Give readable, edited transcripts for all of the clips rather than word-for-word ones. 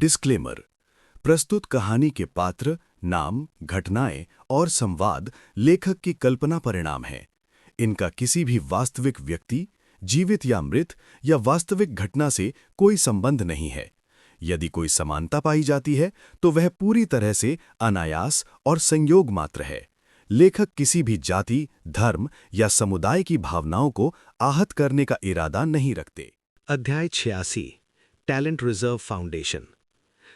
Disclaimer. प्रस्तुत कहानी के पात्र, नाम, घटनाएं और संवाद लेखक की कल्पना परिणाम हैं। इनका किसी भी वास्तविक व्यक्ति, जीवित या मृत, या वास्तविक घटना से कोई संबंध नहीं है। यदि कोई समानता पाई जाती है तो वह पूरी तरह से अनायास और संयोग मात्र है। लेखक किसी भी जाति, धर्म या समुदाय की भावनाओं को आहत करने का इरादा नहीं रखते। अध्याय 86 टैलेंट रिजर्व फाउंडेशन।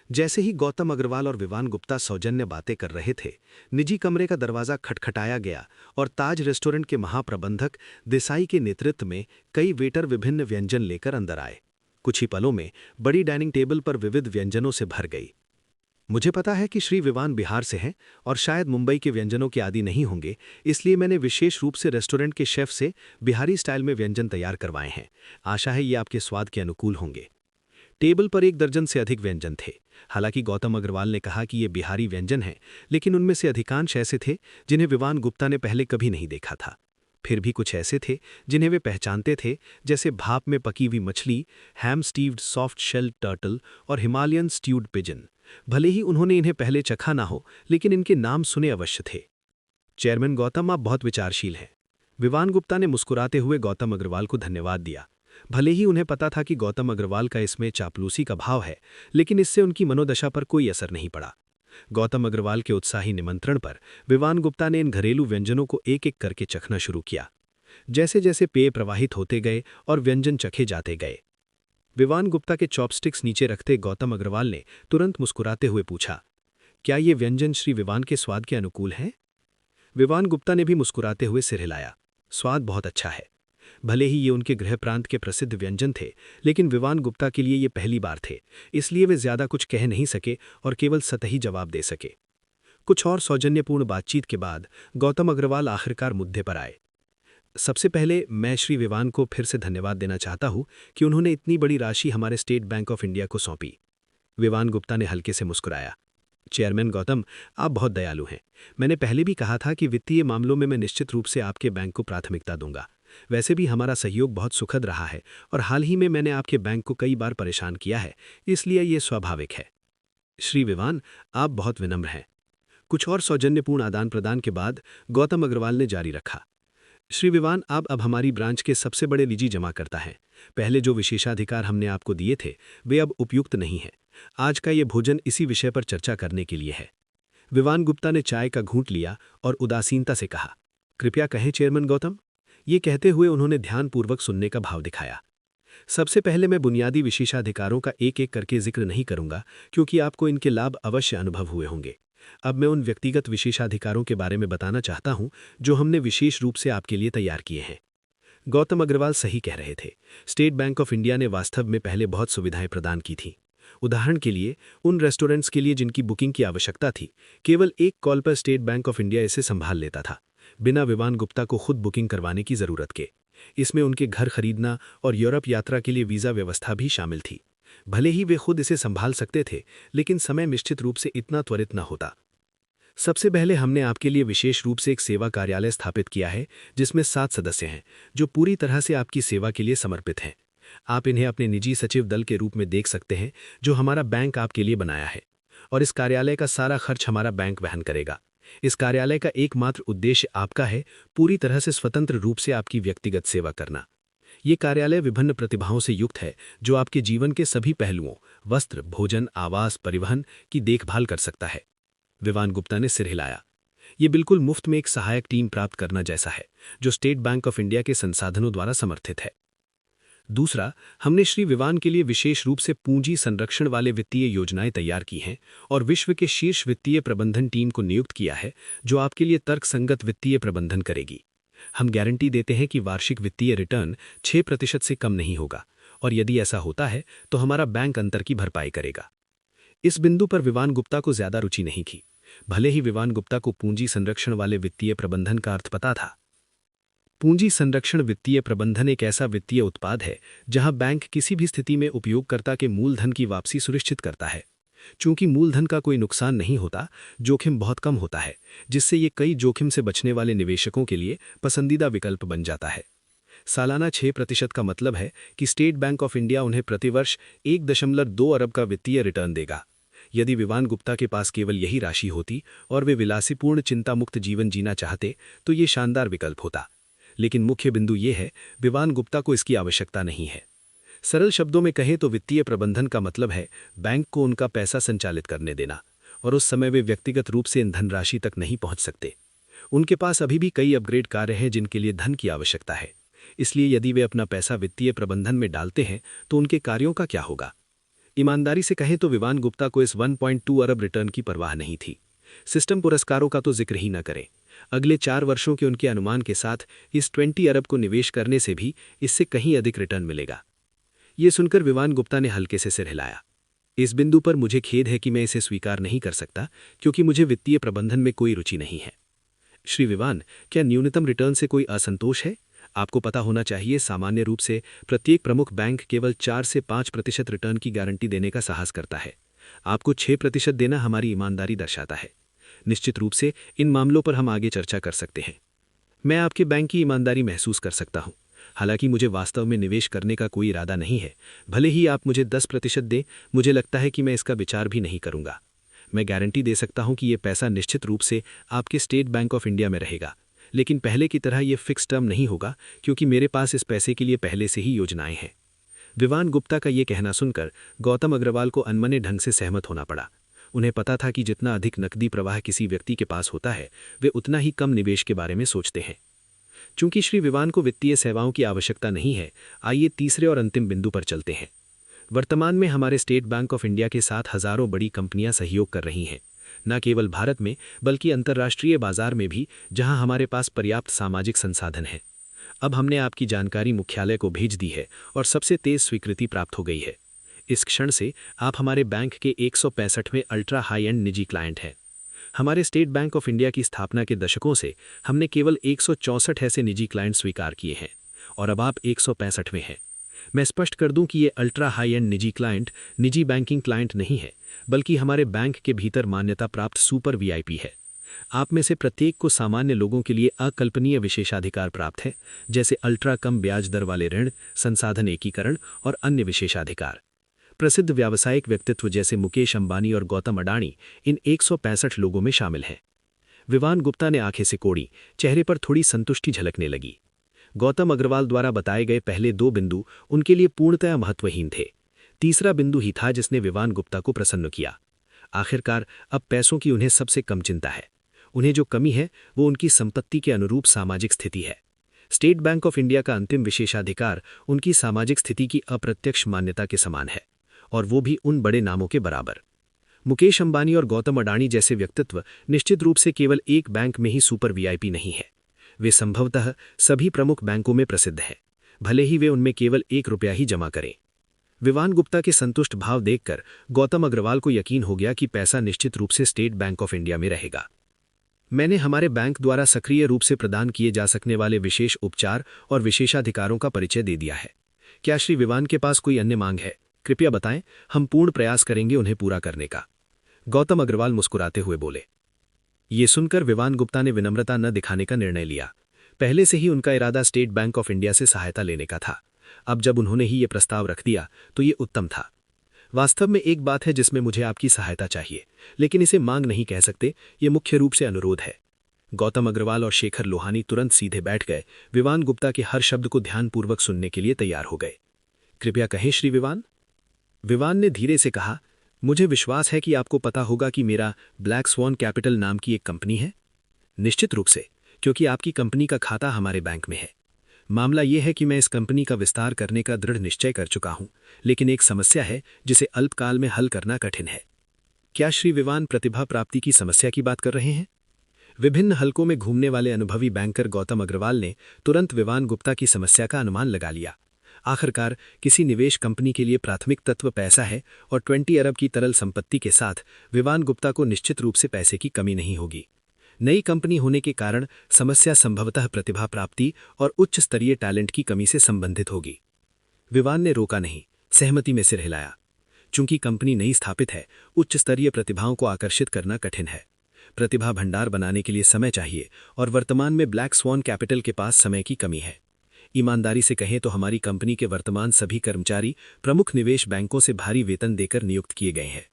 जैसे ही गौतम अग्रवाल और विवान गुप्ता सौजन्य बातें कर रहे थे, निजी कमरे का दरवाजा खटखटाया गया और ताज रेस्टोरेंट के महाप्रबंधक देसाई के नेतृत्व में कई वेटर विभिन्न व्यंजन लेकर अंदर आए। कुछ ही पलों में बड़ी डाइनिंग टेबल पर विविध व्यंजनों से भर गई। मुझे पता है कि श्री विवान बिहार से हैं और शायद मुंबई के व्यंजनों के आदी नहीं होंगे, इसलिए मैंने विशेष रूप से रेस्टोरेंट के शेफ से बिहारी स्टाइल में व्यंजन तैयार करवाए हैं। आशा है ये आपके स्वाद के अनुकूल होंगे। टेबल पर 1 दर्जन से अधिक व्यंजन थे। हालांकि गौतम अग्रवाल ने कहा कि ये बिहारी व्यंजन हैं, लेकिन उनमें से अधिकांश ऐसे थे जिन्हें विवान गुप्ता ने पहले कभी नहीं देखा था। फिर भी कुछ ऐसे थे जिन्हें वे पहचानते थे, जैसे भाप में पकी हुई मछली, हैम स्टीव्ड सॉफ्ट शेल टर्टल और हिमालयन स्ट्यूड पिजन। भले ही उन्होंने इन्हें पहले चखा ना हो, लेकिन इनके नाम सुने अवश्य थे। चेयरमैन गौतम, आप बहुत विचारशील हैं। विवान गुप्ता ने मुस्कुराते हुए गौतम अग्रवाल को धन्यवाद दिया। भले ही उन्हें पता था कि गौतम अग्रवाल का इसमें चापलूसी का भाव है, लेकिन इससे उनकी मनोदशा पर कोई असर नहीं पड़ा। गौतम अग्रवाल के उत्साही निमंत्रण पर विवान गुप्ता ने इन घरेलू व्यंजनों को एक एक करके चखना शुरू किया। जैसे जैसे पेय प्रवाहित होते गए और व्यंजन चखे जाते गए, विवान गुप्ता के चॉपस्टिक्स नीचे रखते गौतम अग्रवाल ने तुरंत मुस्कुराते हुए पूछा, क्या ये व्यंजन श्री विवान के स्वाद के अनुकूल हैं? विवान गुप्ता ने भी मुस्कुराते हुए सिर हिलाया। स्वाद बहुत अच्छा है। भले ही ये उनके गृह प्रांत के प्रसिद्ध व्यंजन थे, लेकिन विवान गुप्ता के लिए ये पहली बार थे, इसलिए वे ज्यादा कुछ कह नहीं सके और केवल सतही जवाब दे सके। कुछ और सौजन्यपूर्ण बातचीत के बाद गौतम अग्रवाल आखिरकार मुद्दे पर आए। सबसे पहले मैं श्री विवान को फिर से धन्यवाद देना चाहता हूं कि उन्होंने इतनी बड़ी राशि हमारे स्टेट बैंक ऑफ इंडिया को सौंपी। विवान गुप्ता ने हल्के से मुस्कुराया। चेयरमैन गौतम, आप बहुत दयालु हैं। मैंने पहले भी कहा था कि वित्तीय मामलों में मैं निश्चित रूप से आपके बैंक को प्राथमिकता दूंगा। वैसे भी हमारा सहयोग बहुत सुखद रहा है और हाल ही में मैंने आपके बैंक को कई बार परेशान किया है, इसलिए ये स्वाभाविक है। श्री विवान, आप बहुत विनम्र हैं। कुछ और सौजन्यपूर्ण आदान प्रदान के बाद गौतम अग्रवाल ने जारी रखा। श्री विवान, आप अब हमारी ब्रांच के सबसे बड़े निजी जमाकर्ता हैं। पहले जो विशेषाधिकार हमने आपको दिए थे वे अब उपयुक्त नहीं हैं। आज का ये भोजन इसी विषय पर चर्चा करने के लिए है। विवान गुप्ता ने चाय का घूंट लिया और उदासीनता से कहा, कृपया कहें चेयरमैन गौतम। ये कहते हुए उन्होंने ध्यानपूर्वक सुनने का भाव दिखाया। सबसे पहले मैं बुनियादी विशेषाधिकारों का एक एक करके जिक्र नहीं करूंगा, क्योंकि आपको इनके लाभ अवश्य अनुभव हुए होंगे। अब मैं उन व्यक्तिगत विशेषाधिकारों के बारे में बताना चाहता हूं जो हमने विशेष रूप से आपके लिए तैयार किए हैं। गौतम अग्रवाल सही कह रहे थे। स्टेट बैंक ऑफ इंडिया ने वास्तव में पहले बहुत सुविधाएं प्रदान की थीं। उदाहरण के लिए, उन रेस्टोरेंट्स के लिए जिनकी बुकिंग की आवश्यकता थी, केवल एक कॉल पर स्टेट बैंक ऑफ इंडिया इसे संभाल लेता था, बिना विवान गुप्ता को खुद बुकिंग करवाने की जरूरत के। इसमें उनके घर खरीदना और यूरोप यात्रा के लिए वीजा व्यवस्था भी शामिल थी। भले ही वे खुद इसे संभाल सकते थे, लेकिन समय निश्चित रूप से इतना त्वरित न होता। सबसे पहले हमने आपके लिए विशेष रूप से एक सेवा कार्यालय स्थापित किया है, जिसमें 7 सदस्य हैं जो पूरी तरह से आपकी सेवा के लिए समर्पित हैं। आप इन्हें अपने निजी सचिव दल के रूप में देख सकते हैं, जो हमारा बैंक आपके लिए बनाया है, और इस कार्यालय का सारा खर्च हमारा बैंक वहन करेगा। इस कार्यालय का एकमात्र उद्देश्य आपका है पूरी तरह से स्वतंत्र रूप से आपकी व्यक्तिगत सेवा करना। ये कार्यालय विभिन्न प्रतिभाओं से युक्त है, जो आपके जीवन के सभी पहलुओं, वस्त्र, भोजन, आवास, परिवहन की देखभाल कर सकता है। विवान गुप्ता ने सिर हिलाया। ये बिल्कुल मुफ्त में एक सहायक टीम प्राप्त करना जैसा है, जो स्टेट बैंक ऑफ इंडिया के संसाधनों द्वारा समर्थित है। दूसरा, हमने श्री विवान के लिए विशेष रूप से पूंजी संरक्षण वाले वित्तीय योजनाएं तैयार की हैं और विश्व के शीर्ष वित्तीय प्रबंधन टीम को नियुक्त किया है, जो आपके लिए तर्कसंगत वित्तीय प्रबंधन करेगी। हम गारंटी देते हैं कि वार्षिक वित्तीय रिटर्न 6% से कम नहीं होगा, और यदि ऐसा होता है तो हमारा बैंक अंतर की भरपाई करेगा। इस बिंदु पर विवान गुप्ता को ज्यादा रुचि नहीं थी। भले ही विवान गुप्ता को पूंजी संरक्षण वाले वित्तीय प्रबंधन का अर्थ पता था। पूंजी संरक्षण वित्तीय प्रबंधन एक ऐसा वित्तीय उत्पाद है जहां बैंक किसी भी स्थिति में उपयोगकर्ता के मूलधन की वापसी सुनिश्चित करता है। चूंकि मूलधन का कोई नुकसान नहीं होता, जोखिम बहुत कम होता है, जिससे ये कई जोखिम से बचने वाले निवेशकों के लिए पसंदीदा विकल्प बन जाता है। सालाना 6% का मतलब है कि स्टेट बैंक ऑफ इंडिया उन्हें प्रतिवर्ष 1.2 अरब का वित्तीय रिटर्न देगा। यदि विवान गुप्ता के पास केवल यही राशि होती और वे विलासीपूर्ण चिंतामुक्त जीवन जीना चाहते तो ये शानदार विकल्प होता। लेकिन मुख्य बिंदु ये है, विवान गुप्ता को इसकी आवश्यकता नहीं है। सरल शब्दों में कहें तो वित्तीय प्रबंधन का मतलब है बैंक को उनका पैसा संचालित करने देना, और उस समय वे व्यक्तिगत रूप से इन धनराशि तक नहीं पहुंच सकते। उनके पास अभी भी कई अपग्रेड कार्य हैं जिनके लिए धन की आवश्यकता है। इसलिए यदि वे अपना पैसा वित्तीय प्रबंधन में डालते हैं तो उनके कार्यों का क्या होगा? ईमानदारी से कहें तो विवान गुप्ता को इस 1.2 अरब रिटर्न की परवाह नहीं थी। सिस्टम पुरस्कारों का तो जिक्र ही न करें। अगले 4 वर्षों के उनके अनुमान के साथ इस 20 अरब को निवेश करने से भी इससे कहीं अधिक रिटर्न मिलेगा। ये सुनकर विवान गुप्ता ने हल्के से सिर हिलाया। इस बिंदु पर मुझे खेद है कि मैं इसे स्वीकार नहीं कर सकता, क्योंकि मुझे वित्तीय प्रबंधन में कोई रुचि नहीं है। श्री विवान, क्या न्यूनतम रिटर्न से कोई असंतोष है? आपको पता होना चाहिए, सामान्य रूप से प्रत्येक प्रमुख बैंक केवल 4 से 5% रिटर्न की गारंटी देने का साहस करता है। आपको 6% देना हमारी ईमानदारी दर्शाता है। निश्चित रूप से इन मामलों पर हम आगे चर्चा कर सकते हैं। मैं आपके बैंक की ईमानदारी महसूस कर सकता हूं। हालांकि मुझे वास्तव में निवेश करने का कोई इरादा नहीं है। भले ही आप मुझे 10% दें, मुझे लगता है कि मैं इसका विचार भी नहीं करूंगा। मैं गारंटी दे सकता हूं कि ये पैसा निश्चित रूप से आपके स्टेट बैंक ऑफ इंडिया में रहेगा, लेकिन पहले की तरह ये फिक्स टर्म नहीं होगा, क्योंकि मेरे पास इस पैसे के लिए पहले से ही योजनाएं हैं। विवान गुप्ता का ये कहना सुनकर गौतम अग्रवाल को अनमने ढंग से सहमत होना पड़ा। उन्हें पता था कि जितना अधिक नकदी प्रवाह किसी व्यक्ति के पास होता है, वे उतना ही कम निवेश के बारे में सोचते हैं। चूंकि श्री विवान को वित्तीय सेवाओं की आवश्यकता नहीं है, आइए तीसरे और अंतिम बिंदु पर चलते हैं। वर्तमान में हमारे स्टेट बैंक ऑफ इंडिया के साथ हजारों बड़ी कंपनियां सहयोग कर रही हैं, न केवल भारत में बल्कि अंतर्राष्ट्रीय बाजार में भी, जहां हमारे पास पर्याप्त सामाजिक संसाधन हैं। अब हमने आपकी जानकारी मुख्यालय को भेज दी है और सबसे तेज स्वीकृति प्राप्त हो गई है। इस क्षण से आप हमारे बैंक के 165वें अल्ट्रा हाई एंड निजी क्लाइंट हैं। हमारे स्टेट बैंक ऑफ इंडिया की स्थापना के दशकों से हमने केवल 164 ऐसे निजी क्लाइंट स्वीकार किए हैं, और अब आप 165वें हैं। मैं स्पष्ट कर दूं कि ये अल्ट्रा हाई एंड निजी क्लाइंट निजी बैंकिंग क्लाइंट नहीं है, बल्कि हमारे बैंक के भीतर मान्यता प्राप्त सुपर वीआईपी है। आप में से प्रत्येक को सामान्य लोगों के लिए अकल्पनीय विशेषाधिकार प्राप्त है, जैसे अल्ट्रा कम ब्याज दर वाले ऋण, संसाधन एकीकरण और अन्य विशेषाधिकार। प्रसिद्ध व्यावसायिक व्यक्तित्व जैसे मुकेश अंबानी और गौतम अडानी इन 165 लोगों में शामिल हैं। विवान गुप्ता ने आंखें सिकोड़ी, चेहरे पर थोड़ी संतुष्टि झलकने लगी। गौतम अग्रवाल द्वारा बताए गए पहले 2 बिंदु उनके लिए पूर्णतया महत्वहीन थे। तीसरा बिंदु ही था जिसने विवान गुप्ता को प्रसन्न किया। आखिरकार अब पैसों की उन्हें सबसे कम चिंता है। उन्हें जो कमी है वो उनकी संपत्ति के अनुरूप सामाजिक स्थिति है। स्टेट बैंक ऑफ इंडिया का अंतिम विशेषाधिकार उनकी सामाजिक स्थिति की अप्रत्यक्ष मान्यता के समान है, और वो भी उन बड़े नामों के बराबर। मुकेश अंबानी और गौतम अडानी जैसे व्यक्तित्व निश्चित रूप से केवल एक बैंक में ही सुपर वीआईपी नहीं है, वे संभवतः सभी प्रमुख बैंकों में प्रसिद्ध हैं, भले ही वे उनमें केवल 1 रुपया ही जमा करें। विवान गुप्ता के संतुष्ट भाव देखकर गौतम अग्रवाल को यकीन हो गया कि पैसा निश्चित रूप से स्टेट बैंक ऑफ इंडिया में रहेगा। मैंने हमारे बैंक द्वारा सक्रिय रूप से प्रदान किए जा सकने वाले विशेष उपचार और विशेषाधिकारों का परिचय दे दिया है। क्या श्री विवान के पास कोई अन्य मांग है? कृपया बताएं, हम पूर्ण प्रयास करेंगे उन्हें पूरा करने का। गौतम अग्रवाल मुस्कुराते हुए बोले। ये सुनकर विवान गुप्ता ने विनम्रता न दिखाने का निर्णय लिया। पहले से ही उनका इरादा स्टेट बैंक ऑफ इंडिया से सहायता लेने का था। अब जब उन्होंने ही ये प्रस्ताव रख दिया तो ये उत्तम था। वास्तव में एक बात है जिसमें मुझे आपकी सहायता चाहिए, लेकिन इसे मांग नहीं कह सकते, ये मुख्य रूप से अनुरोध है। गौतम अग्रवाल और शेखर लोहानी तुरंत सीधे बैठ गए, विवान गुप्ता के हर शब्द को ध्यानपूर्वक सुनने के लिए तैयार हो गए। कृपया कहें श्री विवान। विवान ने धीरे से कहा, मुझे विश्वास है कि आपको पता होगा कि मेरा ब्लैक स्वॉन कैपिटल नाम की एक कंपनी है। निश्चित रूप से, क्योंकि आपकी कंपनी का खाता हमारे बैंक में है। मामला यह है कि मैं इस कंपनी का विस्तार करने का दृढ़ निश्चय कर चुका हूं, लेकिन एक समस्या है जिसे अल्पकाल में हल करना कठिन है। क्या श्री विवान प्रतिभा प्राप्ति की समस्या की बात कर रहे हैं? विभिन्न हलकों में घूमने वाले अनुभवी बैंकर गौतम अग्रवाल ने तुरंत विवान गुप्ता की समस्या का अनुमान लगा लिया। आखिरकार किसी निवेश कंपनी के लिए प्राथमिक तत्व पैसा है, और 20 अरब की तरल संपत्ति के साथ विवान गुप्ता को निश्चित रूप से पैसे की कमी नहीं होगी। नई कंपनी होने के कारण समस्या संभवतः प्रतिभा प्राप्ति और उच्च स्तरीय टैलेंट की कमी से संबंधित होगी। विवान ने रोका नहीं, सहमति में सिर हिलाया। चूंकि कंपनी नई स्थापित है, उच्च स्तरीय प्रतिभाओं को आकर्षित करना कठिन है। प्रतिभा भंडार बनाने के लिए समय चाहिए, और वर्तमान में ब्लैक स्वॉन कैपिटल के पास समय की कमी है। ईमानदारी से कहें तो हमारी कंपनी के वर्तमान सभी कर्मचारी प्रमुख निवेश बैंकों से भारी वेतन देकर नियुक्त किए गए हैं।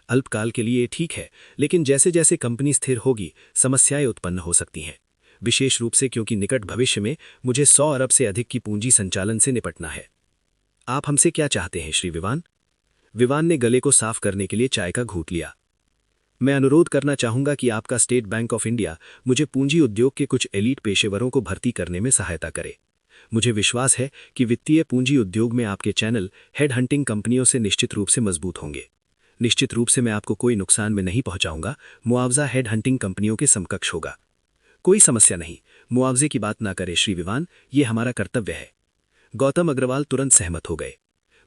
अल्पकाल के लिए ठीक है, लेकिन जैसे जैसे कंपनी स्थिर होगी समस्याएं उत्पन्न हो सकती हैं, विशेष रूप से क्योंकि निकट भविष्य में मुझे 100 अरब से अधिक की पूंजी संचालन से निपटना है। आप हमसे क्या चाहते हैं श्री विवान? विवान ने गले को साफ करने के लिए चाय का घूंट लिया। मैं अनुरोध करना चाहूंगा कि आपका स्टेट बैंक ऑफ इंडिया मुझे पूंजी उद्योग के कुछ एलीट पेशेवरों को भर्ती करने में सहायता करे। मुझे विश्वास है कि वित्तीय पूंजी उद्योग में आपके चैनल हेड हंटिंग कंपनियों से निश्चित रूप से मजबूत होंगे। निश्चित रूप से मैं आपको कोई नुकसान में नहीं पहुंचाऊंगा। मुआवजा हेड हंटिंग कंपनियों के समकक्ष होगा। कोई समस्या नहीं, मुआवजे की बात ना करें श्री विवान, ये हमारा कर्तव्य है। गौतम अग्रवाल तुरंत सहमत हो गए।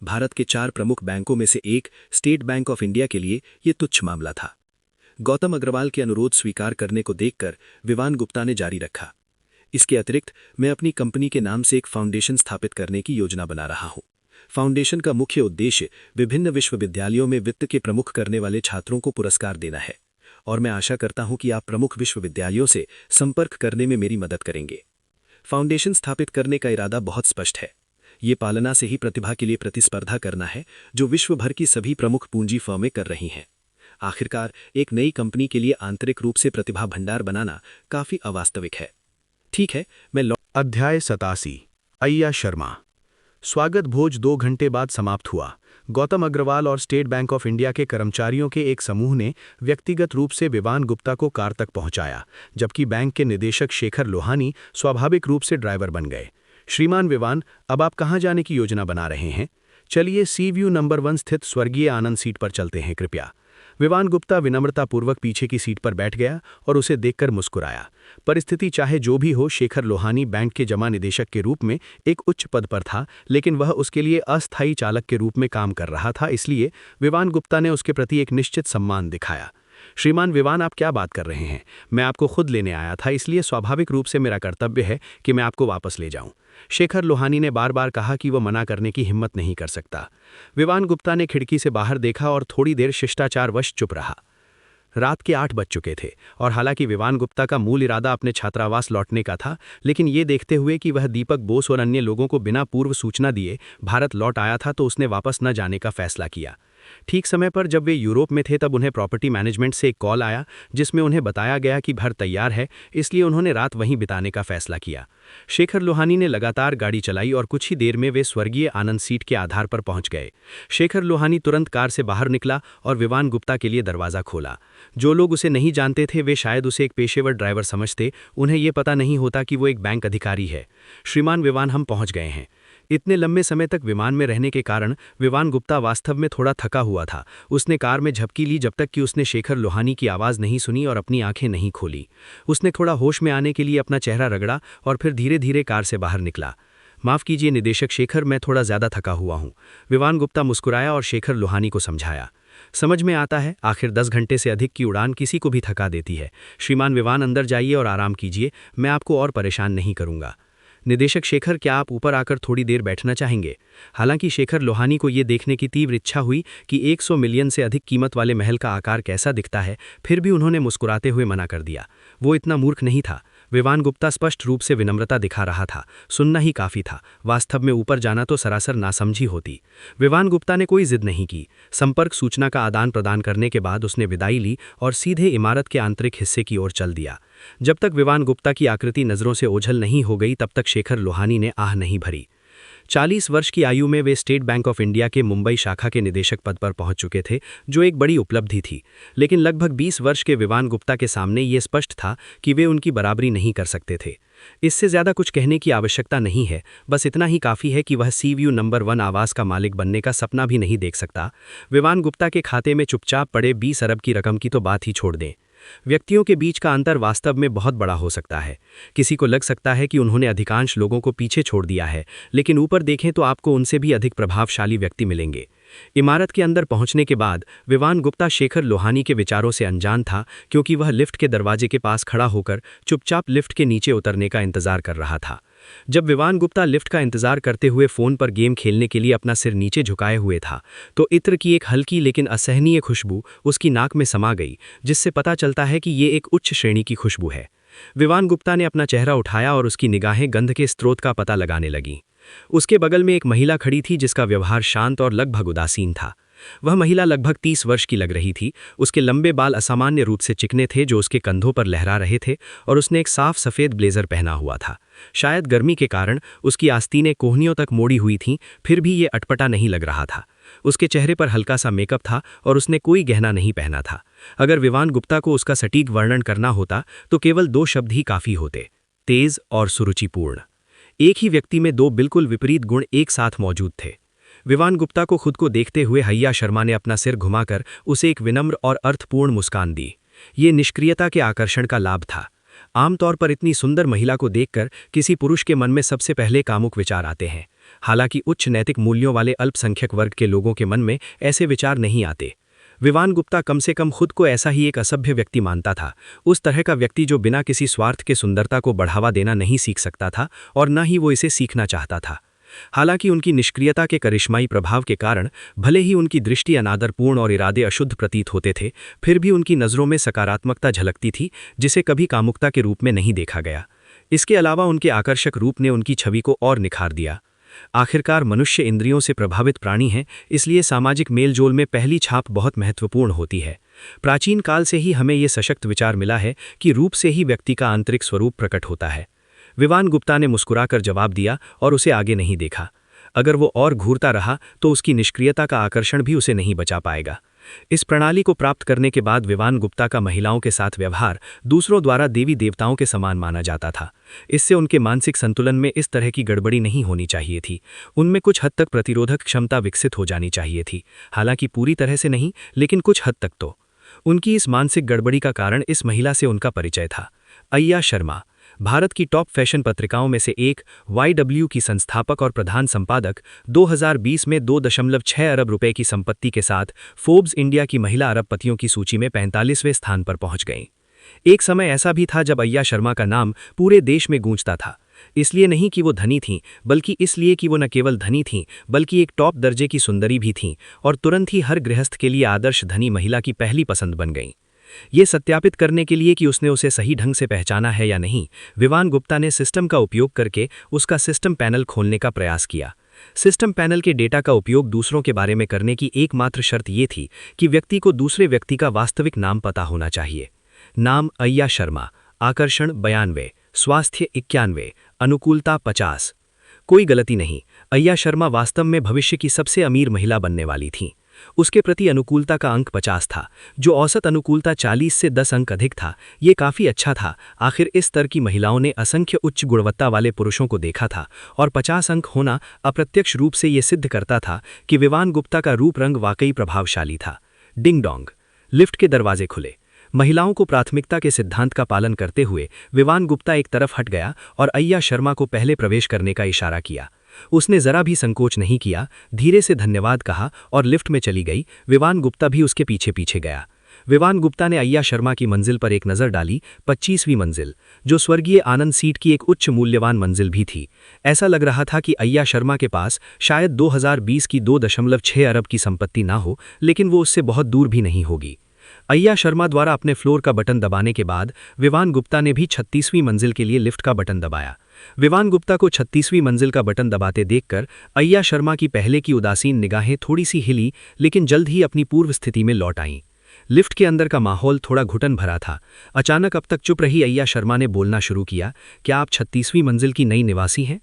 भारत के 4 प्रमुख बैंकों में से एक स्टेट बैंक ऑफ इंडिया के लिए ये तुच्छ मामला था। गौतम अग्रवाल के अनुरोध स्वीकार करने को देखकर विवान गुप्ता ने जारी रखा। इसके अतिरिक्त मैं अपनी कंपनी के नाम से एक फाउंडेशन स्थापित करने की योजना बना रहा हूं। फाउंडेशन का मुख्य उद्देश्य विभिन्न विश्वविद्यालयों में वित्त के प्रमुख करने वाले छात्रों को पुरस्कार देना है, और मैं आशा करता हूं कि आप प्रमुख विश्वविद्यालयों से संपर्क करने में मेरी मदद करेंगे। फाउंडेशन स्थापित करने का इरादा बहुत स्पष्ट है। ये पालना से ही प्रतिभा के लिए प्रतिस्पर्धा करना है, जो विश्व भर की सभी प्रमुख पूंजी फर्में कर रही हैं। आखिरकार एक नई कंपनी के लिए आंतरिक रूप से प्रतिभा भंडार बनाना काफी अवास्तविक है। ठीक है, मैं अध्याय 87। अय्या शर्मा। स्वागत भोज 2 घंटे बाद समाप्त हुआ। गौतम अग्रवाल और स्टेट बैंक ऑफ इंडिया के कर्मचारियों के एक समूह ने व्यक्तिगत रूप से विवान गुप्ता को कार तक पहुंचाया, जबकि बैंक के निदेशक शेखर लोहानी स्वाभाविक रूप से ड्राइवर बन गए। श्रीमान विवान, अब आप कहां जाने की योजना बना रहे हैं? चलिए सी व्यू नंबर 1 स्थित स्वर्गीय आनंद सीट पर चलते हैं कृपया। विवान गुप्ता विनम्रतापूर्वक पीछे की सीट पर बैठ गया और उसे देखकर मुस्कुराया। परिस्थिति चाहे जो भी हो, शेखर लोहानी बैंक के जमा निदेशक के रूप में एक उच्च पद पर था, लेकिन वह उसके लिए अस्थायी चालक के रूप में काम कर रहा था। इसलिए विवान गुप्ता ने उसके प्रति एक निश्चित सम्मान दिखाया। श्रीमान विवान, आप क्या बात कर रहे हैं? मैं आपको खुद लेने आया था, इसलिए स्वाभाविक रूप से मेरा कर्तव्य है कि मैं आपको वापस ले जाऊं। शेखर लोहानी ने बार बार कहा कि वह मना करने की हिम्मत नहीं कर सकता। विवान गुप्ता ने खिड़की से बाहर देखा और थोड़ी देर शिष्टाचारवश चुप रहा। रात के 8 बज चुके थे और हालांकि विवान गुप्ता का मूल इरादा अपने छात्रावास लौटने का था, लेकिन ये देखते हुए कि वह दीपक बोस और अन्य लोगों को बिना पूर्व सूचना दिए भारत लौट आया था, तो उसने वापस न जाने का फैसला किया। ठीक समय पर जब वे यूरोप में थे तब उन्हें प्रॉपर्टी मैनेजमेंट से एक कॉल आया, जिसमें उन्हें बताया गया कि घर तैयार है, इसलिए उन्होंने रात वहीं बिताने का फैसला किया। शेखर लोहानी ने लगातार गाड़ी चलाई और कुछ ही देर में वे स्वर्गीय आनंद सीट के आधार पर पहुंच गए। शेखर लोहानी तुरंत कार से बाहर निकला और विवान गुप्ता के लिए दरवाज़ा खोला। जो लोग उसे नहीं जानते थे वे शायद उसे एक पेशेवर ड्राइवर समझते, उन्हें ये पता नहीं होता कि वो एक बैंक अधिकारी है। श्रीमान विवान, हम पहुंच गए हैं। इतने लंबे समय तक विमान में रहने के कारण विवान गुप्ता वास्तव में थोड़ा थका हुआ था। उसने कार में झपकी ली जब तक कि उसने शेखर लोहानी की आवाज़ नहीं सुनी और अपनी आंखें नहीं खोली। उसने थोड़ा होश में आने के लिए अपना चेहरा रगड़ा और फिर धीरे धीरे कार से बाहर निकला। माफ़ कीजिए निदेशक शेखर, मैं थोड़ा ज़्यादा थका हुआ हूँ। विवान गुप्ता मुस्कुराया और शेखर लोहानी को समझाया। समझ में आता है, आखिर 10 घंटे से अधिक की उड़ान किसी को भी थका देती है। श्रीमान विवान, अंदर जाइए और आराम कीजिए, मैं आपको और परेशान नहीं करूँगा। निदेशक शेखर, क्या आप ऊपर आकर थोड़ी देर बैठना चाहेंगे? हालांकि शेखर लोहानी को ये देखने की तीव्र इच्छा हुई कि 100 मिलियन से अधिक कीमत वाले महल का आकार कैसा दिखता है, फिर भी उन्होंने मुस्कुराते हुए मना कर दिया। वो इतना मूर्ख नहीं था। विवान गुप्ता स्पष्ट रूप से विनम्रता दिखा रहा था। सुनना ही काफ़ी था, वास्तव में ऊपर जाना तो सरासर नासमझी होती। विवान गुप्ता ने कोई जिद नहीं की। संपर्क सूचना का आदान प्रदान करने के बाद उसने विदाई ली और सीधे इमारत के आंतरिक हिस्से की ओर चल दिया। जब तक विवान गुप्ता की आकृति नज़रों से ओझल नहीं हो गई तब तक शेखर लोहानी ने आह नहीं भरी। 40 वर्ष की आयु में वे स्टेट बैंक ऑफ इंडिया के मुंबई शाखा के निदेशक पद पर पहुंच चुके थे, जो एक बड़ी उपलब्धि थी। लेकिन लगभग 20 वर्ष के विवान गुप्ता के सामने ये स्पष्ट था कि वे उनकी बराबरी नहीं कर सकते थे। इससे ज़्यादा कुछ कहने की आवश्यकता नहीं है, बस इतना ही काफ़ी है कि वह सी व्यू नंबर 1 आवास का मालिक बनने का सपना भी नहीं देख सकता। विवान गुप्ता के खाते में चुपचाप पड़े 20 अरब की रकम की तो बात ही छोड़ दें। व्यक्तियों के बीच का अंतर वास्तव में बहुत बड़ा हो सकता है। किसी को लग सकता है कि उन्होंने अधिकांश लोगों को पीछे छोड़ दिया है, लेकिन ऊपर देखें तो आपको उनसे भी अधिक प्रभावशाली व्यक्ति मिलेंगे। इमारत के अंदर पहुंचने के बाद विवान गुप्ता शेखर लोहानी के विचारों से अनजान था, क्योंकि वह लिफ्ट के दरवाजे के पास खड़ा होकर चुपचाप लिफ्ट के नीचे उतरने का इंतजार कर रहा था। जब विवान गुप्ता लिफ्ट का इंतजार करते हुए फ़ोन पर गेम खेलने के लिए अपना सिर नीचे झुकाए हुए था, तो इत्र की एक हल्की लेकिन असहनीय खुशबू उसकी नाक में समा गई, जिससे पता चलता है कि ये एक उच्च श्रेणी की खुशबू है। विवान गुप्ता ने अपना चेहरा उठाया और उसकी निगाहें गंध के स्रोत का पता लगाने लगीं। उसके बगल में एक महिला खड़ी थी जिसका व्यवहार शांत और लगभग उदासीन था। वह महिला लगभग 30 वर्ष की लग रही थी। उसके लंबे बाल असामान्य रूप से चिकने थे जो उसके कंधों पर लहरा रहे थे, और उसने एक साफ सफ़ेद ब्लेजर पहना हुआ था। शायद गर्मी के कारण उसकी आस्तीनें कोहनियों तक मोड़ी हुई थीं, फिर भी ये अटपटा नहीं लग रहा था। उसके चेहरे पर हल्का सा मेकअप था और उसने कोई गहना नहीं पहना था। अगर विवान गुप्ता को उसका सटीक वर्णन करना होता तो केवल 2 शब्द ही काफ़ी होते: तेज और सुरुचिपूर्ण। एक ही व्यक्ति में 2 बिल्कुल विपरीत गुण एक साथ मौजूद थे। विवान गुप्ता को खुद को देखते हुए अय्या शर्मा ने अपना सिर घुमाकर उसे एक विनम्र और अर्थपूर्ण मुस्कान दी। ये निष्क्रियता के आकर्षण का लाभ था। आमतौर पर इतनी सुंदर महिला को देखकर किसी पुरुष के मन में सबसे पहले कामुक विचार आते हैं। हालांकि उच्च नैतिक मूल्यों वाले अल्पसंख्यक वर्ग के लोगों के मन में ऐसे विचार नहीं आते। विवान गुप्ता कम से कम खुद को ऐसा ही एक असभ्य व्यक्ति मानता था, उस तरह का व्यक्ति जो बिना किसी स्वार्थ के सुंदरता को बढ़ावा देना नहीं सीख सकता था और न ही वो इसे सीखना चाहता था। हालांकि उनकी निष्क्रियता के करिश्माई प्रभाव के कारण भले ही उनकी दृष्टि अनादरपूर्ण और इरादे अशुद्ध प्रतीत होते थे, फिर भी उनकी नज़रों में सकारात्मकता झलकती थी जिसे कभी कामुकता के रूप में नहीं देखा गया। इसके अलावा उनके आकर्षक रूप ने उनकी छवि को और निखार दिया। आखिरकार मनुष्य इंद्रियों से प्रभावित प्राणी हैं, इसलिए सामाजिक मेलजोल में पहली छाप बहुत महत्वपूर्ण होती है। प्राचीन काल से ही हमें ये सशक्त विचार मिला है कि रूप से ही व्यक्ति का आंतरिक स्वरूप प्रकट होता है। विवान गुप्ता ने मुस्कुराकर जवाब दिया और उसे आगे नहीं देखा। अगर वो और घूरता रहा तो उसकी निष्क्रियता का आकर्षण भी उसे नहीं बचा पाएगा। इस प्रणाली को प्राप्त करने के बाद विवान गुप्ता का महिलाओं के साथ व्यवहार दूसरों द्वारा देवी देवताओं के समान माना जाता था। इससे उनके मानसिक संतुलन में इस तरह की गड़बड़ी नहीं होनी चाहिए थी। उनमें कुछ हद तक प्रतिरोधक क्षमता विकसित हो जानी चाहिए थी, हालांकि पूरी तरह से नहीं, लेकिन कुछ हद तक तो। उनकी इस मानसिक गड़बड़ी का कारण इस महिला से उनका परिचय था। अय्या शर्मा, भारत की टॉप फैशन पत्रिकाओं में से एक YW की संस्थापक और प्रधान संपादक, 2020 में 2.6 अरब रुपए की संपत्ति के साथ फोर्ब्स इंडिया की महिला अरबपतियों की सूची में 45वें स्थान पर पहुंच गईं। एक समय ऐसा भी था जब अय्या शर्मा का नाम पूरे देश में गूंजता था। इसलिए नहीं कि वो धनी थीं, बल्कि इसलिए कि वो न केवल धनी थीं बल्कि एक टॉप दर्जे की सुंदरी भी थीं, और तुरंत ही हर गृहस्थ के लिए आदर्श धनी महिला की पहली पसंद बन गईं। ये सत्यापित करने के लिए कि उसने उसे सही ढंग से पहचाना है या नहीं, विवान गुप्ता ने सिस्टम का उपयोग करके उसका सिस्टम पैनल खोलने का प्रयास किया। सिस्टम पैनल के डेटा का उपयोग दूसरों के बारे में करने की एकमात्र शर्त ये थी कि व्यक्ति को दूसरे व्यक्ति का वास्तविक नाम पता होना चाहिए। नाम अय्या शर्मा, आकर्षण 92, स्वास्थ्य 91, अनुकूलता 50। कोई गलती नहीं, अय्या शर्मा वास्तव में भविष्य की सबसे अमीर महिला बनने वाली थीं। उसके प्रति अनुकूलता का अंक 50 था, जो औसत अनुकूलता 40 से 10 अंक अधिक था। ये काफ़ी अच्छा था। आखिर इस स्तर की महिलाओं ने असंख्य उच्च गुणवत्ता वाले पुरुषों को देखा था, और 50 अंक होना अप्रत्यक्ष रूप से ये सिद्ध करता था कि विवान गुप्ता का रूप रंग वाकई प्रभावशाली था। डिंग डोंग, लिफ्ट के दरवाजे खुले। महिलाओं को प्राथमिकता के सिद्धांत का पालन करते हुए विवान गुप्ता एक तरफ हट गया और अय्या शर्मा को पहले प्रवेश करने का इशारा किया। उसने जरा भी संकोच नहीं किया, धीरे से धन्यवाद कहा और लिफ्ट में चली गई। विवान गुप्ता भी उसके पीछे पीछे गया। विवान गुप्ता ने अय्या शर्मा की मंजिल पर एक नज़र डाली, 25वीं मंजिल, जो स्वर्गीय आनंद सीट की एक उच्च मूल्यवान मंजिल भी थी। ऐसा लग रहा था कि अय्या शर्मा के पास शायद 2020 की 2.6 अरब की संपत्ति ना हो, लेकिन वो उससे बहुत दूर भी नहीं होगी। अय्या शर्मा द्वारा अपने फ्लोर का बटन दबाने के बाद विवान गुप्ता ने भी 36वीं मंजिल के लिए लिफ्ट का बटन दबाया। विवान गुप्ता को 36वीं मंजिल का बटन दबाते देखकर अय्या शर्मा की पहले की उदासीन निगाहें थोड़ी सी हिली, लेकिन जल्द ही अपनी पूर्व स्थिति में लौट आईं। लिफ्ट के अंदर का माहौल थोड़ा घुटन भरा था। अचानक अब तक चुप रही अय्या शर्मा ने बोलना शुरू किया, क्या आप 36वीं मंजिल की नई निवासी हैं?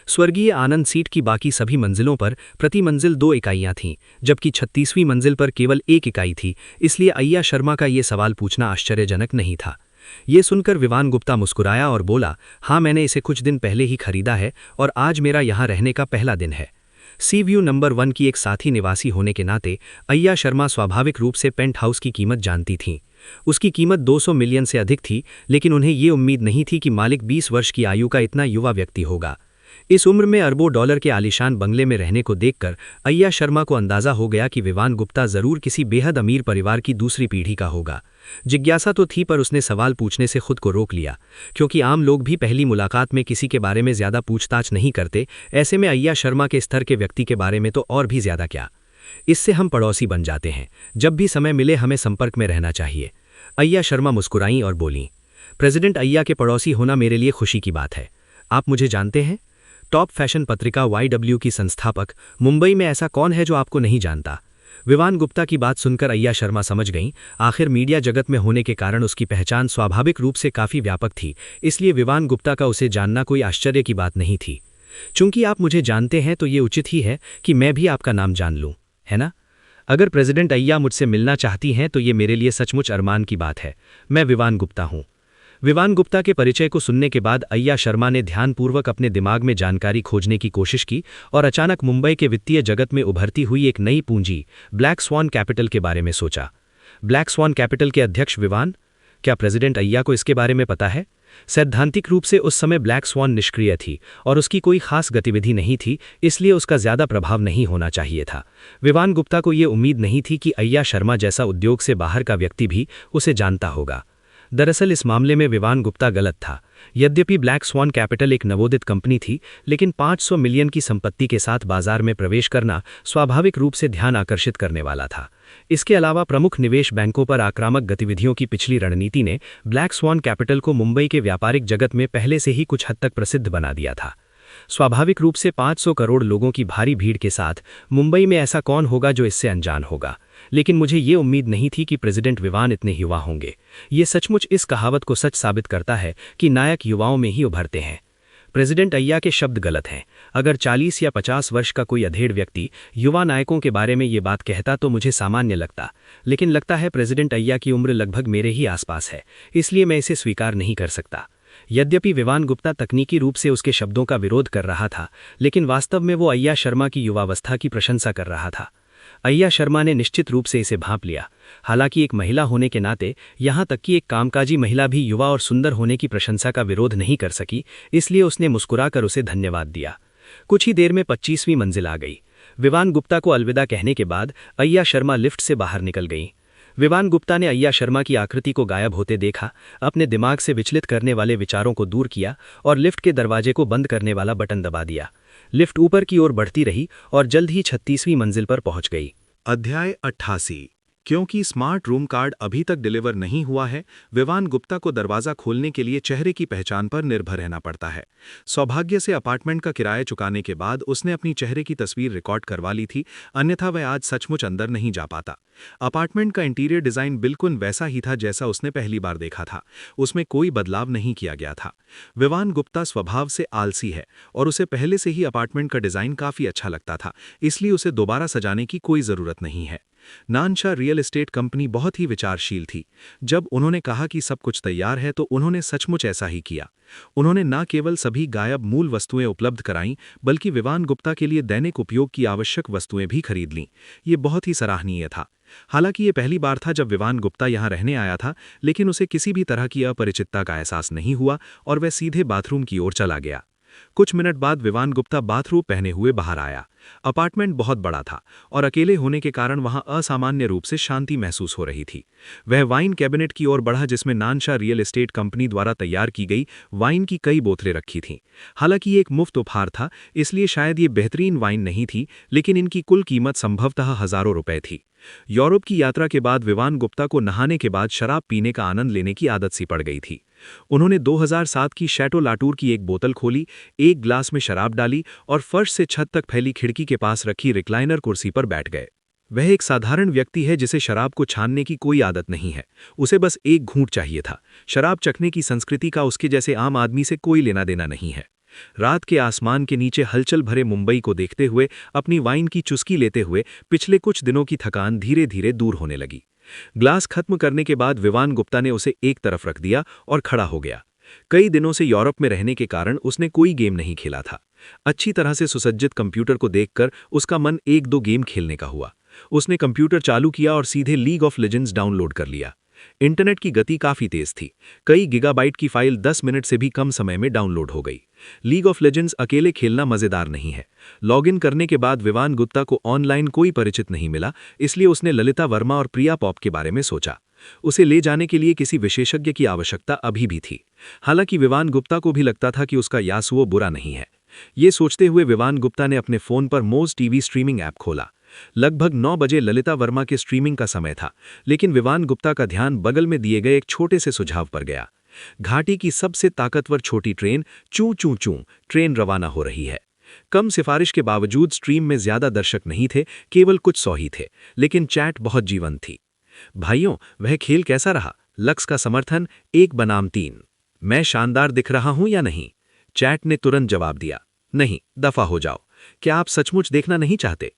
स्वर्गीय आनंद सीट की बाकी सभी मंजिलों पर प्रति मंजिल 2 इकाइयां थीं, जबकि 36वीं मंजिल पर केवल 1 इकाई थी। इसलिए अय्या शर्मा का ये सवाल पूछना आश्चर्यजनक नहीं था। ये सुनकर विवान गुप्ता मुस्कुराया और बोला, हाँ, मैंने इसे कुछ दिन पहले ही खरीदा है और आज मेरा यहाँ रहने का पहला दिन है। सी व्यू नंबर 1 की एक साथी निवासी होने के नाते अय्या शर्मा स्वाभाविक रूप से पेंट हाउस की कीमत जानती थीं। उसकी कीमत 200 मिलियन से अधिक थी, लेकिन उन्हें ये उम्मीद नहीं थी कि मालिक 20 वर्ष की आयु का इतना युवा व्यक्ति होगा। इस उम्र में अरबों डॉलर के आलीशान बंगले में रहने को देखकर अय्या शर्मा को अंदाजा हो गया कि विवान गुप्ता जरूर किसी बेहद अमीर परिवार की दूसरी पीढ़ी का होगा। जिज्ञासा तो थी, पर उसने सवाल पूछने से खुद को रोक लिया, क्योंकि आम लोग भी पहली मुलाकात में किसी के बारे में ज्यादा पूछताछ नहीं करते। ऐसे में अय्या शर्मा के स्तर के व्यक्ति के बारे में तो और भी ज्यादा क्या। इससे हम पड़ोसी बन जाते हैं। जब भी समय मिले हमें संपर्क में रहना चाहिए। अय्या शर्मा मुस्कुराईं और बोलीं, प्रेसिडेंट अय्या के पड़ोसी होना मेरे लिए खुशी की बात है। आप मुझे जानते हैं? टॉप फैशन पत्रिका YW की संस्थापक मुंबई में ऐसा कौन है जो आपको नहीं जानता? विवान गुप्ता की बात सुनकर अय्या शर्मा समझ गईं। आखिर मीडिया जगत में होने के कारण उसकी पहचान स्वाभाविक रूप से काफ़ी व्यापक थी, इसलिए विवान गुप्ता का उसे जानना कोई आश्चर्य की बात नहीं थी। चूंकि आप मुझे जानते हैं तो ये उचित ही है कि मैं भी आपका नाम जान लूं, है ना? अगर प्रेसिडेंट अय्या मुझसे मिलना चाहती हैं तो ये मेरे लिए सचमुच अरमान की बात है। मैं विवान गुप्ता हूँ। विवान गुप्ता के परिचय को सुनने के बाद अय्या शर्मा ने ध्यानपूर्वक अपने दिमाग में जानकारी खोजने की कोशिश की और अचानक मुंबई के वित्तीय जगत में उभरती हुई एक नई पूंजी ब्लैक स्वॉन कैपिटल के बारे में सोचा। ब्लैक स्वॉन कैपिटल के अध्यक्ष विवान, क्या प्रेसिडेंट अय्या को इसके बारे में पता है? सैद्धांतिक रूप से उस समय ब्लैक स्वॉन निष्क्रिय थी और उसकी कोई खास गतिविधि नहीं थी, इसलिए उसका ज्यादा प्रभाव नहीं होना चाहिए था। विवान गुप्ता को ये उम्मीद नहीं थी कि अय्या शर्मा जैसा उद्योग से बाहर का व्यक्ति भी उसे जानता होगा। दरअसल इस मामले में विवान गुप्ता गलत था। यद्यपि ब्लैक स्वॉन कैपिटल एक नवोदित कंपनी थी, लेकिन 500 मिलियन की संपत्ति के साथ बाजार में प्रवेश करना स्वाभाविक रूप से ध्यान आकर्षित करने वाला था। इसके अलावा प्रमुख निवेश बैंकों पर आक्रामक गतिविधियों की पिछली रणनीति ने ब्लैक स्वॉन कैपिटल को मुंबई के व्यापारिक जगत में पहले से ही कुछ हद तक प्रसिद्ध बना दिया था। स्वाभाविक रूप से 500 करोड़ लोगों की भारी भीड़ के साथ मुंबई में ऐसा कौन होगा जो इससे अनजान होगा। लेकिन मुझे ये उम्मीद नहीं थी कि प्रेसिडेंट विवान इतने युवा होंगे। ये सचमुच इस कहावत को सच साबित करता है कि नायक युवाओं में ही उभरते हैं। प्रेसिडेंट अय्या के शब्द गलत हैं। अगर 40 या 50 वर्ष का कोई अधेड़ व्यक्ति युवा नायकों के बारे में ये बात कहता तो मुझे सामान्य लगता, लेकिन लगता है प्रेसिडेंट अय्या की उम्र लगभग मेरे ही आसपास है, इसलिए मैं इसे स्वीकार नहीं कर सकता। यद्यपि विवान गुप्ता तकनीकी रूप से उसके शब्दों का विरोध कर रहा था, लेकिन वास्तव में वो अय्या शर्मा की युवावस्था की प्रशंसा कर रहा था। अय्या शर्मा ने निश्चित रूप से इसे भांप लिया। हालांकि एक महिला होने के नाते, यहाँ तक कि एक कामकाजी महिला भी युवा और सुंदर होने की प्रशंसा का विरोध नहीं कर सकी, इसलिए उसने मुस्कुराकर उसे धन्यवाद दिया। कुछ ही देर में 25वीं मंजिल आ गई। विवान गुप्ता को अलविदा कहने के बाद अय्या शर्मा लिफ्ट से बाहर निकल गई। विवान गुप्ता ने अय्या शर्मा की आकृति को गायब होते देखा, अपने दिमाग से विचलित करने वाले विचारों को दूर किया और लिफ्ट के दरवाजे को बंद करने वाला बटन दबा दिया। लिफ्ट ऊपर की ओर बढ़ती रही और जल्द ही 36वीं मंजिल पर पहुंच गई। अध्याय 88। क्योंकि स्मार्ट रूम कार्ड अभी तक डिलीवर नहीं हुआ है, विवान गुप्ता को दरवाजा खोलने के लिए चेहरे की पहचान पर निर्भर रहना पड़ता है। सौभाग्य से अपार्टमेंट का किराया चुकाने के बाद उसने अपनी चेहरे की तस्वीर रिकॉर्ड करवा ली थी, अन्यथा वह आज सचमुच अंदर नहीं जा पाता। अपार्टमेंट का इंटीरियर डिजाइन बिल्कुल वैसा ही था जैसा उसने पहली बार देखा था। उसमें कोई बदलाव नहीं किया गया था। विवान गुप्ता स्वभाव से आलसी है और उसे पहले से ही अपार्टमेंट का डिजाइन काफी अच्छा लगता था, इसलिए उसे दोबारा सजाने की कोई जरूरत नहीं है। नानशा रियल एस्टेट कंपनी बहुत ही विचारशील थी। जब उन्होंने कहा कि सब कुछ तैयार है तो उन्होंने सचमुच ऐसा ही किया। उन्होंने न केवल सभी गायब मूल वस्तुएं उपलब्ध कराईं, बल्कि विवान गुप्ता के लिए दैनिक उपयोग की आवश्यक वस्तुएं भी खरीद लीं। ये बहुत ही सराहनीय था। हालांकि ये पहली बार था जब विवान गुप्ता यहाँ रहने आया था, लेकिन उसे किसी भी तरह की अपरिचितता का एहसास नहीं हुआ और वह सीधे बाथरूम की ओर चला गया। कुछ मिनट बाद विवान गुप्ता बाथरूम पहने हुए बाहर आया। अपार्टमेंट बहुत बड़ा था और अकेले होने के कारण वहां असामान्य रूप से शांति महसूस हो रही थी। वह वाइन कैबिनेट की ओर बढ़ा जिसमें नानशा रियल एस्टेट कंपनी द्वारा तैयार की गई वाइन की कई बोतलें रखी थीं। हालांकि ये एक मुफ्त उपहार था, इसलिए शायद ये बेहतरीन वाइन नहीं थी, लेकिन इनकी कुल कीमत संभवतः हजारों रुपए थी। यूरोप की यात्रा के बाद विवान गुप्ता को नहाने के बाद शराब पीने का आनंद लेने की आदत सी पड़ गई थी। उन्होंने 2007 की शैटो लाटूर की एक बोतल खोली, एक ग्लास में शराब डाली और फर्श से छत तक फैली खिड़की के पास रखी रिक्लाइनर कुर्सी पर बैठ गए। वह एक साधारण व्यक्ति है जिसे शराब को छानने की कोई आदत नहीं है। उसे बस एक घूंट चाहिए था। शराब चखने की संस्कृति का उसके जैसे आम आदमी से कोई लेना देना नहीं है। रात के आसमान के नीचे हलचल भरे मुंबई को देखते हुए, अपनी वाइन की चुस्की लेते हुए पिछले कुछ दिनों की थकान धीरे धीरे दूर होने लगी। ग्लास खत्म करने के बाद विवान गुप्ता ने उसे एक तरफ रख दिया और खड़ा हो गया। कई दिनों से यूरोप में रहने के कारण उसने कोई गेम नहीं खेला था। अच्छी तरह से सुसज्जित कंप्यूटर को देखकर उसका मन 1-2 गेम खेलने का हुआ। उसने कंप्यूटर चालू किया और सीधे लीग ऑफ लेजेंड्स डाउनलोड कर लिया। इंटरनेट की गति काफी तेज थी। कई गीगाबाइट की फाइल 10 मिनट से भी कम समय में डाउनलोड हो गई। लीग ऑफ लेजेंड्स अकेले खेलना मजेदार नहीं है। लॉगिन करने के बाद विवान गुप्ता को ऑनलाइन कोई परिचित नहीं मिला, इसलिए उसने ललिता वर्मा और प्रिया पॉप के बारे में सोचा। उसे ले जाने के लिए किसी विशेषज्ञ की आवश्यकता अभी भी थी। हालांकि विवान गुप्ता को भी लगता था कि उसका यासुओ बुरा नहीं है। ये सोचते हुए विवान गुप्ता ने अपने फोन पर मोज टीवी स्ट्रीमिंग ऐप खोला। लगभग 9 बजे ललिता वर्मा के स्ट्रीमिंग का समय था, लेकिन विवान गुप्ता का ध्यान बगल में दिए गए एक छोटे से सुझाव पर गया। घाटी की सबसे ताकतवर छोटी ट्रेन चूं चूं चूं ट्रेन रवाना हो रही है। कम सिफारिश के बावजूद स्ट्रीम में ज्यादा दर्शक नहीं थे, केवल कुछ 100 ही थे, लेकिन चैट बहुत जीवंत थी। भाइयों, वह खेल कैसा रहा? लक्स का समर्थन 1 बनाम 3। मैं शानदार दिख रहा हूं या नहीं? चैट ने तुरंत जवाब दिया, नहीं, दफा हो जाओ। क्या आप सचमुच देखना नहीं चाहते?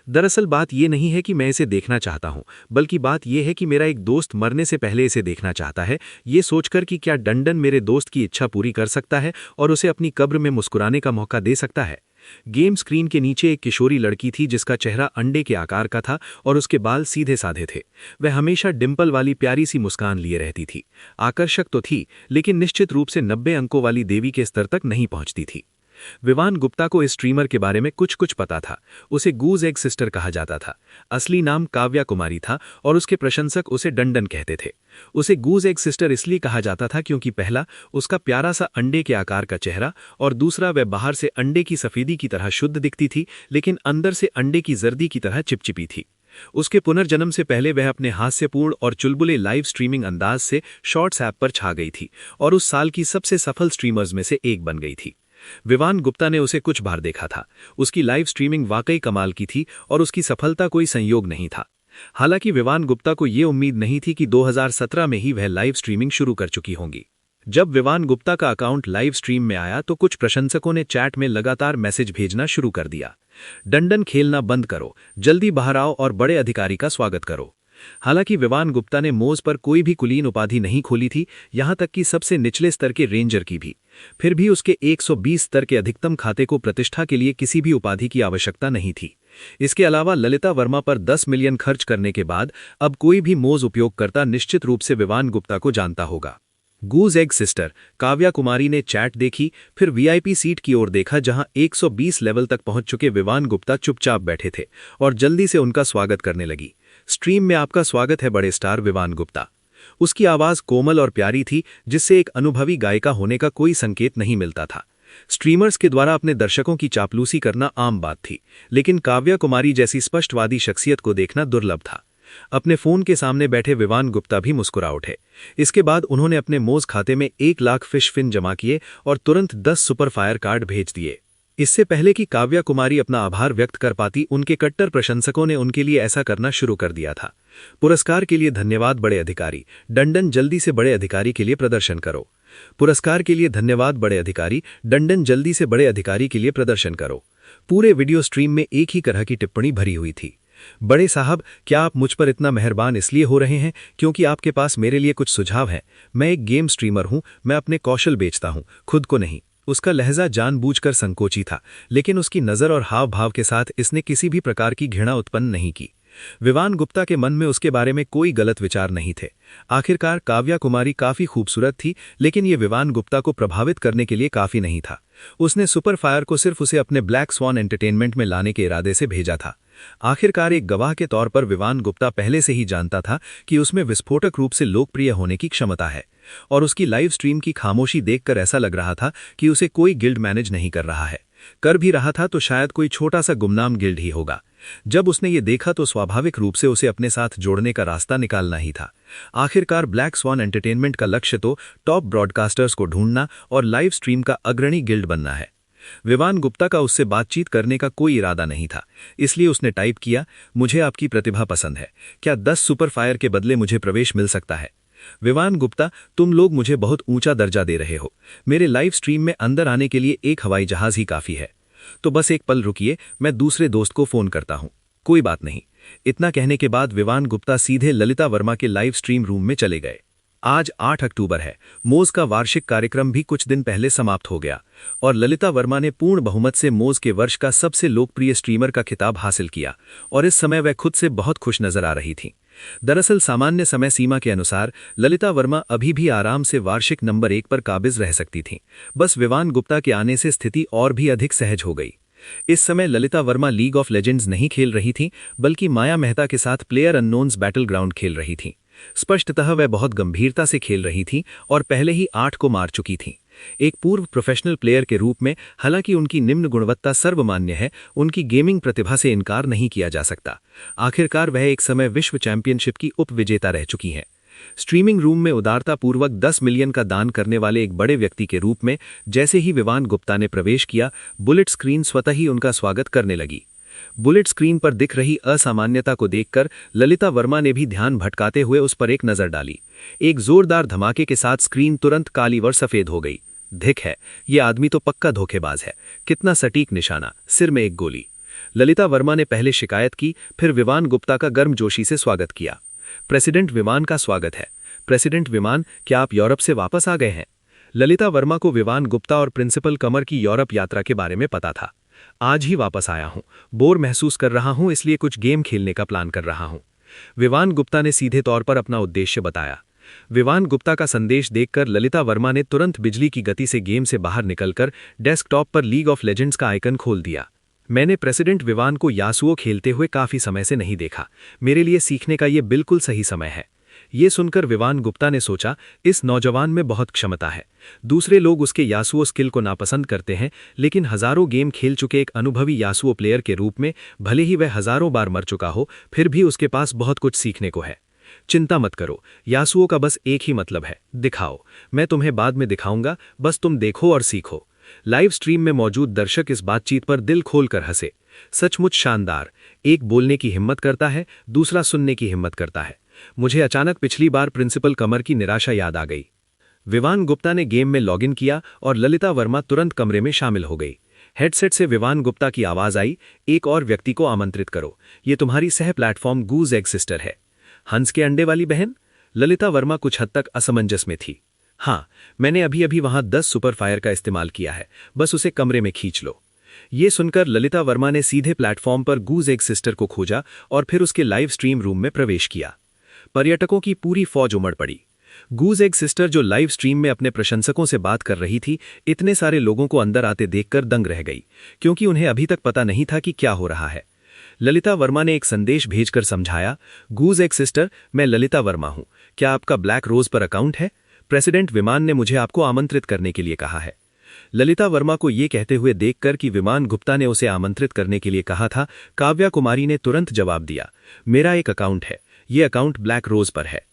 दरअसल बात यह नहीं है कि मैं इसे देखना चाहता हूं, बल्कि बात यह है कि मेरा एक दोस्त मरने से पहले इसे देखना चाहता है, ये सोचकर कि क्या डंडन मेरे दोस्त की इच्छा पूरी कर सकता है और उसे अपनी कब्र में मुस्कुराने का मौका दे सकता है। गेम स्क्रीन के नीचे एक किशोरी लड़की थी जिसका चेहरा अंडे के आकार का था और उसके बाल सीधे साधे थे। वह हमेशा डिंपल वाली प्यारी सी मुस्कान लिए रहती थी। आकर्षक तो थी, लेकिन निश्चित रूप से 90 अंकों वाली देवी के स्तर तक नहीं पहुंचती थी। विवान गुप्ता को इस स्ट्रीमर के बारे में कुछ पता था। उसे गूज एग सिस्टर कहा जाता था। असली नाम काव्या कुमारी था और उसके प्रशंसक उसे डंडन कहते थे। उसे गूज एग सिस्टर इसलिए कहा जाता था क्योंकि पहला, उसका प्यारा सा अंडे के आकार का चेहरा, और दूसरा, वह बाहर से अंडे की सफेदी की तरह शुद्ध दिखती थी, लेकिन अंदर से अंडे की जर्दी की तरह चिपचिपी थी। उसके पुनर्जन्म से पहले वह अपने हास्यपूर्ण और चुलबुले लाइव स्ट्रीमिंग अंदाज से शॉर्ट्स ऐप पर छा गई थी और उस साल की सबसे सफल स्ट्रीमर्स में से एक बन गई थी। विवान गुप्ता ने उसे कुछ बार देखा था। उसकी लाइव स्ट्रीमिंग वाकई कमाल की थी और उसकी सफलता कोई संयोग नहीं था। हालांकि विवान गुप्ता को यह उम्मीद नहीं थी कि 2017 में ही वह लाइव स्ट्रीमिंग शुरू कर चुकी होंगी। जब विवान गुप्ता का अकाउंट लाइव स्ट्रीम में आया तो कुछ प्रशंसकों ने चैट में लगातार मैसेज भेजना शुरू कर दिया। डंडन खेलना बंद करो, जल्दी बाहर आओ और बड़े अधिकारी का स्वागत करो। हालांकि विवान गुप्ता ने मोज पर कोई भी कुलीन उपाधि नहीं खोली थी, यहां तक कि सबसे निचले स्तर के रेंजर की भी। फिर भी उसके 120 स्तर के अधिकतम खाते को प्रतिष्ठा के लिए किसी भी उपाधि की आवश्यकता नहीं थी। इसके अलावा ललिता वर्मा पर 10 मिलियन खर्च करने के बाद अब कोई भी मोज उपयोगकर्ता निश्चित रूप से विवान गुप्ता को जानता होगा। गूज एग सिस्टर काव्या कुमारी ने चैट देखी, फिर वीआईपी सीट की ओर देखा जहां 120 लेवल तक पहुंच चुके विवान गुप्ता चुपचाप बैठे थे और जल्दी से उनका स्वागत करने लगी। स्ट्रीम में आपका स्वागत है बड़े स्टार विवान गुप्ता। उसकी आवाज कोमल और प्यारी थी, जिससे एक अनुभवी गायिका होने का कोई संकेत नहीं मिलता था। स्ट्रीमर्स के द्वारा अपने दर्शकों की चापलूसी करना आम बात थी, लेकिन काव्या कुमारी जैसी स्पष्टवादी शख्सियत को देखना दुर्लभ था। अपने फोन के सामने बैठे विवान गुप्ता भी मुस्कुरा उठे। इसके बाद उन्होंने अपने मोज खाते में 1 लाख फिश फिन जमा किए और तुरंत 10 सुपर फायर कार्ड भेज दिए। इससे पहले कि काव्या कुमारी अपना आभार व्यक्त कर पाती, उनके कट्टर प्रशंसकों ने उनके लिए ऐसा करना शुरू कर दिया था। पुरस्कार के लिए धन्यवाद बड़े अधिकारी, डंडन जल्दी से बड़े अधिकारी के लिए प्रदर्शन करो। पुरस्कार के लिए धन्यवाद बड़े अधिकारी, डंडन जल्दी से बड़े अधिकारी के लिए प्रदर्शन करो। पूरे वीडियो स्ट्रीम में एक ही तरह की टिप्पणी भरी हुई थी। बड़े साहब, क्या आप मुझ पर इतना मेहरबान इसलिए हो रहे हैं क्योंकि आपके पास मेरे लिए कुछ सुझाव हैं? मैं एक गेम स्ट्रीमर हूं, मैं अपने कौशल बेचता हूं, खुद को नहीं। उसका लहजा जानबूझकर संकोची था, लेकिन उसकी नज़र और हाव भाव के साथ इसने किसी भी प्रकार की घृणा उत्पन्न नहीं की। विवान गुप्ता के मन में उसके बारे में कोई गलत विचार नहीं थे। आखिरकार काव्या कुमारी काफी खूबसूरत थी, लेकिन ये विवान गुप्ता को प्रभावित करने के लिए काफी नहीं था। उसने सुपर फायर को सिर्फ उसे अपने ब्लैक स्वान एंटरटेनमेंट में लाने के इरादे से भेजा था। आखिरकार एक गवाह के तौर पर विवान गुप्ता पहले से ही जानता था कि उसमें विस्फोटक रूप से लोकप्रिय होने की क्षमता है, और उसकी लाइव स्ट्रीम की खामोशी देखकर ऐसा लग रहा था कि उसे कोई गिल्ड मैनेज नहीं कर रहा है। कर भी रहा था तो शायद कोई छोटा सा गुमनाम गिल्ड ही होगा। जब उसने ये देखा तो स्वाभाविक रूप से उसे अपने साथ जोड़ने का रास्ता निकालना ही था। आखिरकार ब्लैक स्वान एंटरटेनमेंट का लक्ष्य तो टॉप ब्रॉडकास्टर्स को ढूंढना और लाइव स्ट्रीम का अग्रणी गिल्ड बनना है। विवान गुप्ता का उससे बातचीत करने का कोई इरादा नहीं था, इसलिए उसने टाइप किया, मुझे आपकी प्रतिभा पसंद है, क्या 10 सुपर फायर के बदले मुझे प्रवेश मिल सकता है? विवान गुप्ता, तुम लोग मुझे बहुत ऊंचा दर्जा दे रहे हो। मेरे लाइव स्ट्रीम में अंदर आने के लिए एक हवाई जहाज ही काफी है। तो बस एक पल रुकिए, मैं दूसरे दोस्त को फोन करता हूं। कोई बात नहीं। इतना कहने के बाद विवान गुप्ता सीधे ललिता वर्मा के लाइव स्ट्रीम रूम में चले गए। आज 8 अक्टूबर है। मोज का वार्षिक कार्यक्रम भी कुछ दिन पहले समाप्त हो गया और ललिता वर्मा ने पूर्ण बहुमत से मोज के वर्ष का सबसे लोकप्रिय स्ट्रीमर का खिताब हासिल किया, और इस समय वह खुद से बहुत खुश नजर आ रही थी। दरअसल सामान्य समय सीमा के अनुसार ललिता वर्मा अभी भी आराम से वार्षिक नंबर 1 पर काबिज रह सकती थीं। बस विवान गुप्ता के आने से स्थिति और भी अधिक सहज हो गई। इस समय Lalita Verma league of legends नहीं खेल रही थीं, बल्कि माया मेहता के साथ प्लेयर अननोन्स बैटल ग्राउंड खेल रही थीं। स्पष्टतः वह बहुत गंभीरता से खेल रही थीं और पहले ही 8 को मार चुकी थीं। एक पूर्व प्रोफेशनल प्लेयर के रूप में हालांकि उनकी निम्न गुणवत्ता सर्वमान्य है, उनकी गेमिंग प्रतिभा से इनकार नहीं किया जा सकता। आखिरकार वह एक समय विश्व चैंपियनशिप की उपविजेता रह चुकी हैं। स्ट्रीमिंग रूम में उदारतापूर्वक 10 मिलियन का दान करने वाले एक बड़े व्यक्ति के रूप में जैसे ही विवान गुप्ता ने प्रवेश किया, बुलेट स्क्रीन स्वतः ही उनका स्वागत करने लगी। बुलेट स्क्रीन पर दिख रही असामान्यता को देखकर ललिता वर्मा ने भी ध्यान भटकाते हुए उस पर एक नजर डाली। एक जोरदार धमाके के साथ स्क्रीन तुरंत काली व सफेद हो गई। धिक है, ये आदमी तो पक्का धोखेबाज है। कितना सटीक निशाना, सिर में एक गोली। ललिता वर्मा ने पहले शिकायत की, फिर विवान गुप्ता का गर्मजोशी से स्वागत किया। प्रेसिडेंट विमान का स्वागत है। प्रेसिडेंट विमान, क्या आप यूरोप से वापस आ गए हैं? ललिता वर्मा को विवान गुप्ता और प्रिंसिपल कमर की यूरोप यात्रा के बारे में पता था। आज ही वापस आया हूं, बोर महसूस कर रहा हूं, इसलिए कुछ गेम खेलने का प्लान कर रहा हूं। विवान गुप्ता ने सीधे तौर पर अपना उद्देश्य बताया। विवान गुप्ता का संदेश देखकर ललिता वर्मा ने तुरंत बिजली की गति से गेम से बाहर निकलकर डेस्कटॉप पर लीग ऑफ लेजेंड्स का आइकन खोल दिया। मैंने प्रेसिडेंट विवान को यासुओ खेलते हुए काफी समय से नहीं देखा। मेरे लिए सीखने का ये बिल्कुल सही समय है। ये सुनकर विवान गुप्ता ने सोचा, इस नौजवान में बहुत क्षमता है। दूसरे लोग उसके यासुओ स्किल को नापसंद करते हैं, लेकिन हजारों गेम खेल चुके एक अनुभवी यासुओ प्लेयर के रूप में भले ही वह हजारों बार मर चुका हो, फिर भी उसके पास बहुत कुछ सीखने को है। चिंता मत करो, यासुओ का बस एक ही मतलब है, दिखाओ। मैं तुम्हें बाद में दिखाऊंगा, बस तुम देखो और सीखो। लाइव स्ट्रीम में मौजूद दर्शक इस बातचीत पर दिल खोलकर हंसे। सचमुच शानदार। एक बोलने की हिम्मत करता है, दूसरा सुनने की हिम्मत करता है। मुझे अचानक पिछली बार प्रिंसिपल कमर की निराशा याद आ गई। विवान गुप्ता ने गेम में लॉगिन किया और ललिता वर्मा तुरंत कमरे में शामिल हो गई। हेडसेट से विवान गुप्ता की आवाज आई, एक और व्यक्ति को आमंत्रित करो। ये तुम्हारी सह प्लेटफॉर्म गूज एग सिस्टर है। हंस के अंडे वाली बहन? ललिता वर्मा कुछ हद तक असमंजस में थी। हाँ, मैंने अभी अभी वहां 10 सुपर फायर का इस्तेमाल किया है, बस उसे कमरे में खींच लो। ये सुनकर ललिता वर्मा ने सीधे प्लेटफॉर्म पर गूज एग सिस्टर को खोजा और फिर उसके लाइव स्ट्रीम रूम में प्रवेश किया। पर्यटकों की पूरी फौज उमड़ पड़ी। गूज एग सिस्टर जो लाइव स्ट्रीम में अपने प्रशंसकों से बात कर रही थी, इतने सारे लोगों को अंदर आते देखकर दंग रह गई, क्योंकि उन्हें अभी तक पता नहीं था कि क्या हो रहा है। ललिता वर्मा ने एक संदेश भेजकर समझाया, गूज एग सिस्टर, मैं ललिता वर्मा हूं। क्या आपका ब्लैक रोज पर अकाउंट है? प्रेसिडेंट विमान ने मुझे आपको आमंत्रित करने के लिए कहा है। ललिता वर्मा को यह कहते हुए देखकर कि विमान गुप्ता ने उसे आमंत्रित करने के लिए कहा था, काव्या कुमारी ने तुरंत जवाब दिया, मेरा एक अकाउंट है, ये अकाउंट ब्लैक रोज पर है।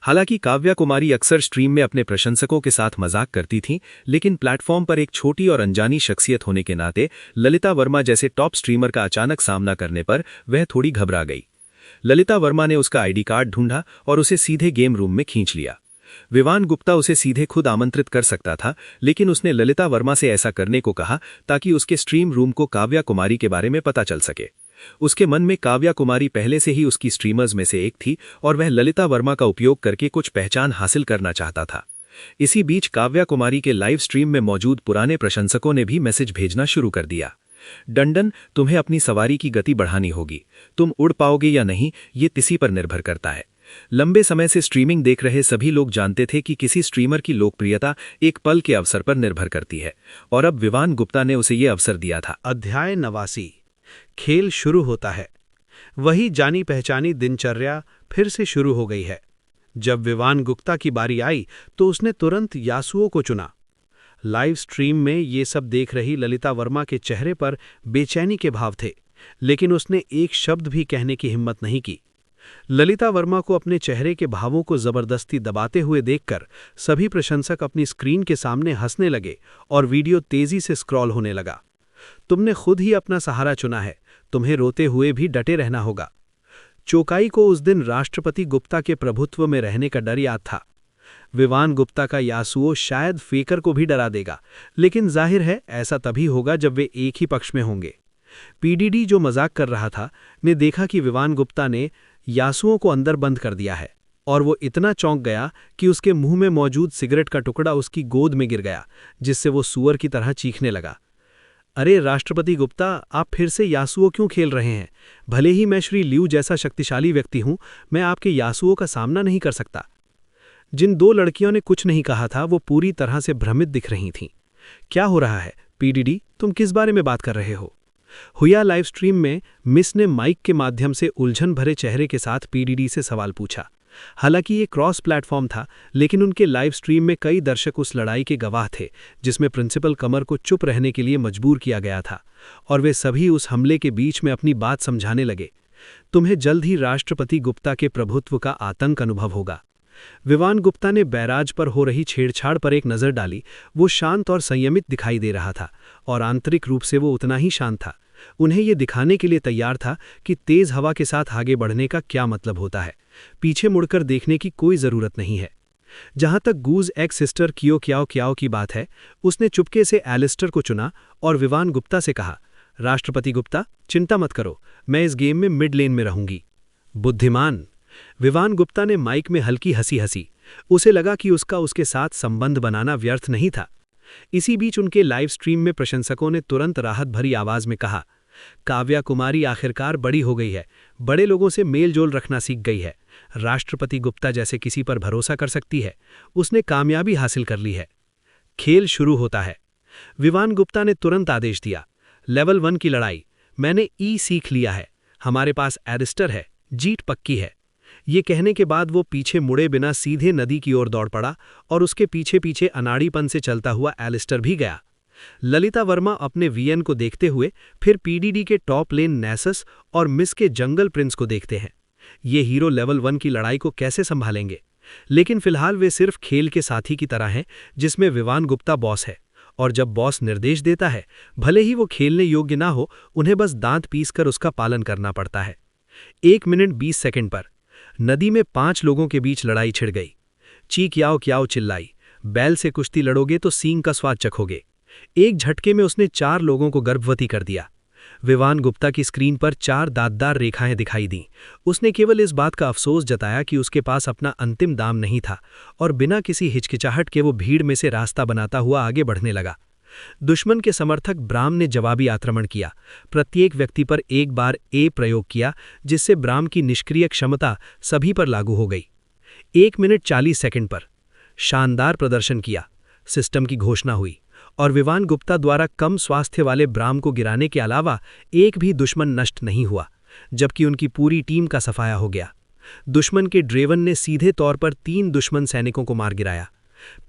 हालांकि काव्या कुमारी अक्सर स्ट्रीम में अपने प्रशंसकों के साथ मजाक करती थीं, लेकिन प्लेटफॉर्म पर एक छोटी और अनजानी शख्सियत होने के नाते ललिता वर्मा जैसे टॉप स्ट्रीमर का अचानक सामना करने पर वह थोड़ी घबरा गई। ललिता वर्मा ने उसका आईडी कार्ड ढूंढा और उसे सीधे गेम रूम में खींच लिया। विवान गुप्ता उसे सीधे खुद आमंत्रित कर सकता था, लेकिन उसने ललिता वर्मा से ऐसा करने को कहा ताकि उसके स्ट्रीम रूम को काव्या कुमारी के बारे में पता चल सके। उसके मन में काव्या कुमारी पहले से ही उसकी स्ट्रीमर्स में से एक थी और वह ललिता वर्मा का उपयोग करके कुछ पहचान हासिल करना चाहता था। इसी बीच काव्या कुमारी के लाइव स्ट्रीम में मौजूद पुराने प्रशंसकों ने भी मैसेज भेजना शुरू कर दिया। डंडन, तुम्हें अपनी सवारी की गति बढ़ानी होगी। तुम उड़ पाओगे या नहीं, ये किसी पर निर्भर करता है। लंबे समय से स्ट्रीमिंग देख रहे सभी लोग जानते थे कि किसी स्ट्रीमर की लोकप्रियता एक पल के अवसर पर निर्भर करती है, और अब विवान गुप्ता ने उसे ये अवसर दिया था। अध्याय 89। खेल शुरू होता है। वही जानी पहचानी दिनचर्या फिर से शुरू हो गई है। जब विवान गुप्ता की बारी आई तो उसने तुरंत यासुओ को चुना। लाइव स्ट्रीम में ये सब देख रही ललिता वर्मा के चेहरे पर बेचैनी के भाव थे, लेकिन उसने एक शब्द भी कहने की हिम्मत नहीं की। ललिता वर्मा को अपने चेहरे के भावों को जबरदस्ती दबाते हुए देखकर सभी प्रशंसक अपनी स्क्रीन के सामने हंसने लगे और वीडियो तेजी से स्क्रॉल होने लगा। तुमने खुद ही अपना सहारा चुना है, तुम्हें रोते हुए भी डटे रहना होगा। चोकाई को उस दिन राष्ट्रपति गुप्ता के प्रभुत्व में रहने का डर याद था। विवान गुप्ता का यासुओ शायद फेकर को भी डरा देगा, लेकिन जाहिर है ऐसा तभी होगा जब वे एक ही पक्ष में होंगे। पीडीडी, जो मजाक कर रहा था, ने देखा कि विवान गुप्ता ने यासुओं को अंदर बंद कर दिया है, और वो इतना चौंक गया कि उसके मुंह में मौजूद सिगरेट का टुकड़ा उसकी गोद में गिर गया, जिससे वो सुअर की तरह चीखने लगा। अरे राष्ट्रपति गुप्ता, आप फिर से यासुओ क्यों खेल रहे हैं? भले ही मैं श्री लियू जैसा शक्तिशाली व्यक्ति हूं, मैं आपके यासुओं का सामना नहीं कर सकता। जिन दो लड़कियों ने कुछ नहीं कहा था वो पूरी तरह से भ्रमित दिख रही थीं। क्या हो रहा है पीडीडी, तुम किस बारे में बात कर रहे हो? हुआ लाइव स्ट्रीम में मिस ने माइक के माध्यम से उलझन भरे चेहरे के साथ पीडीडी से सवाल पूछा। हालांकि ये क्रॉस प्लेटफॉर्म था, लेकिन उनके लाइव स्ट्रीम में कई दर्शक उस लड़ाई के गवाह थे जिसमें प्रिंसिपल कमर को चुप रहने के लिए मजबूर किया गया था, और वे सभी उस हमले के बीच में अपनी बात समझाने लगे। तुम्हें जल्द ही राष्ट्रपति गुप्ता के प्रभुत्व का आतंक अनुभव होगा। विवान गुप्ता ने बैराज पर हो रही छेड़छाड़ पर एक नज़र डाली। वो शांत और संयमित दिखाई दे रहा था और आंतरिक रूप से वो उतना ही शांत था। उन्हें ये दिखाने के लिए तैयार था कि तेज हवा के साथ आगे बढ़ने का क्या मतलब होता है। पीछे मुड़कर देखने की कोई ज़रूरत नहीं है। जहां तक गूज एक्स सिस्टर कियो क्याओ क्याओ की बात है, उसने चुपके से एलिस्टर को चुना और विवान गुप्ता से कहा, राष्ट्रपति गुप्ता, चिंता मत करो, मैं इस गेम में मिड लेन में रहूंगी। बुद्धिमान। विवान गुप्ता ने माइक में हल्की हंसी हंसी। उसे लगा कि उसके साथ संबंध बनाना व्यर्थ नहीं था। इसी बीच उनके लाइव स्ट्रीम में प्रशंसकों ने तुरंत राहत भरी आवाज में कहा, काव्या कुमारी आखिरकार बड़ी हो गई है, बड़े लोगों से मेल जोल रखना सीख गई है, राष्ट्रपति गुप्ता जैसे किसी पर भरोसा कर सकती है, उसने कामयाबी हासिल कर ली है। खेल शुरू होता है। विवान गुप्ता ने तुरंत आदेश दिया, लेवल 1 की लड़ाई, मैंने ई सीख लिया है, हमारे पास एलिस्टर है, जीत पक्की है। ये कहने के बाद वो पीछे मुड़े बिना सीधे नदी की ओर दौड़ पड़ा और उसके पीछे पीछे अनाड़ीपन से चलता हुआ एलिस्टर भी गया। ललिता वर्मा अपने वीएन को देखते हुए फिर पीडीडी के टॉप लेन नेसस और मिस के जंगल प्रिंस को देखते हैं। ये हीरो लेवल 1 की लड़ाई को कैसे संभालेंगे? लेकिन फिलहाल वे सिर्फ खेल के साथी की तरह हैं, जिसमें विवान गुप्ता बॉस है, और जब बॉस निर्देश देता है, भले ही वो खेलने योग्य ना हो, उन्हें बस दांत पीसकर उसका पालन करना पड़ता है। 1 मिनट 20 सेकंड पर नदी में 5 लोगों के बीच लड़ाई छिड़ गई। ची क्याओ क्याओ चिल्लाई, बैल से कुश्ती लड़ोगे तो सींग का स्वाद चखोगे। एक झटके में उसने 4 लोगों को गर्भवती कर दिया। विवान गुप्ता की स्क्रीन पर 4 दांतदार रेखाएं दिखाई दीं। उसने केवल इस बात का अफसोस जताया कि उसके पास अपना अंतिम दाम नहीं था और बिना किसी हिचकिचाहट के वो भीड़ में से रास्ता बनाता हुआ आगे बढ़ने लगा। दुश्मन के समर्थक ब्राम ने जवाबी आक्रमण किया। प्रत्येक व्यक्ति पर एक बार ए प्रयोग किया, जिससे ब्राम की निष्क्रिय क्षमता सभी पर लागू हो गई। 1 मिनट 40 सेकंड पर शानदार प्रदर्शन किया, सिस्टम की घोषणा हुई और विवान गुप्ता द्वारा कम स्वास्थ्य वाले ब्राम को गिराने के अलावा एक भी दुश्मन नष्ट नहीं हुआ, जबकि उनकी पूरी टीम का सफाया हो गया। दुश्मन के ड्रेवन ने सीधे तौर पर 3 दुश्मन सैनिकों को मार गिराया।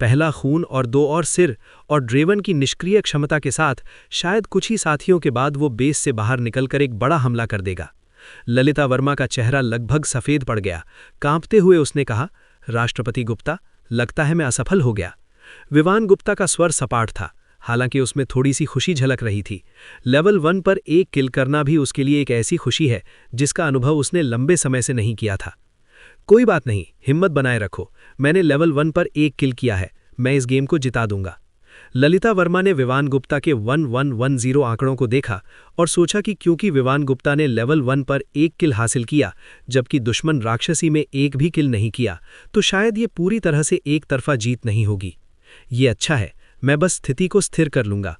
पहला खून और 2 और सिर, और ड्रेवन की निष्क्रिय क्षमता के साथ शायद कुछ ही साथियों के बाद वो बेस से बाहर निकलकर एक बड़ा हमला कर देगा। ललिता वर्मा का चेहरा लगभग सफेद पड़ गया। कांपते हुए उसने कहा, राष्ट्रपति गुप्ता, लगता है मैं असफल हो गया। विवान गुप्ता का स्वर सपाट था, हालांकि उसमें थोड़ी सी खुशी झलक रही थी। लेवल 1 पर एक किल करना भी उसके लिए एक ऐसी खुशी है जिसका अनुभव उसने लंबे समय से नहीं किया था। कोई बात नहीं, हिम्मत बनाए रखो, मैंने लेवल 1 पर एक किल किया है, मैं इस गेम को जिता दूंगा। ललिता वर्मा ने विवान गुप्ता के 1110 आंकड़ों को देखा और सोचा कि क्योंकि विवान गुप्ता ने लेवल 1 पर एक किल हासिल किया, जबकि दुश्मन राक्षसी में एक भी किल नहीं किया, तो शायद ये पूरी तरह से एक तरफा जीत नहीं होगी। ये अच्छा है, मैं बस स्थिति को स्थिर कर लूंगा।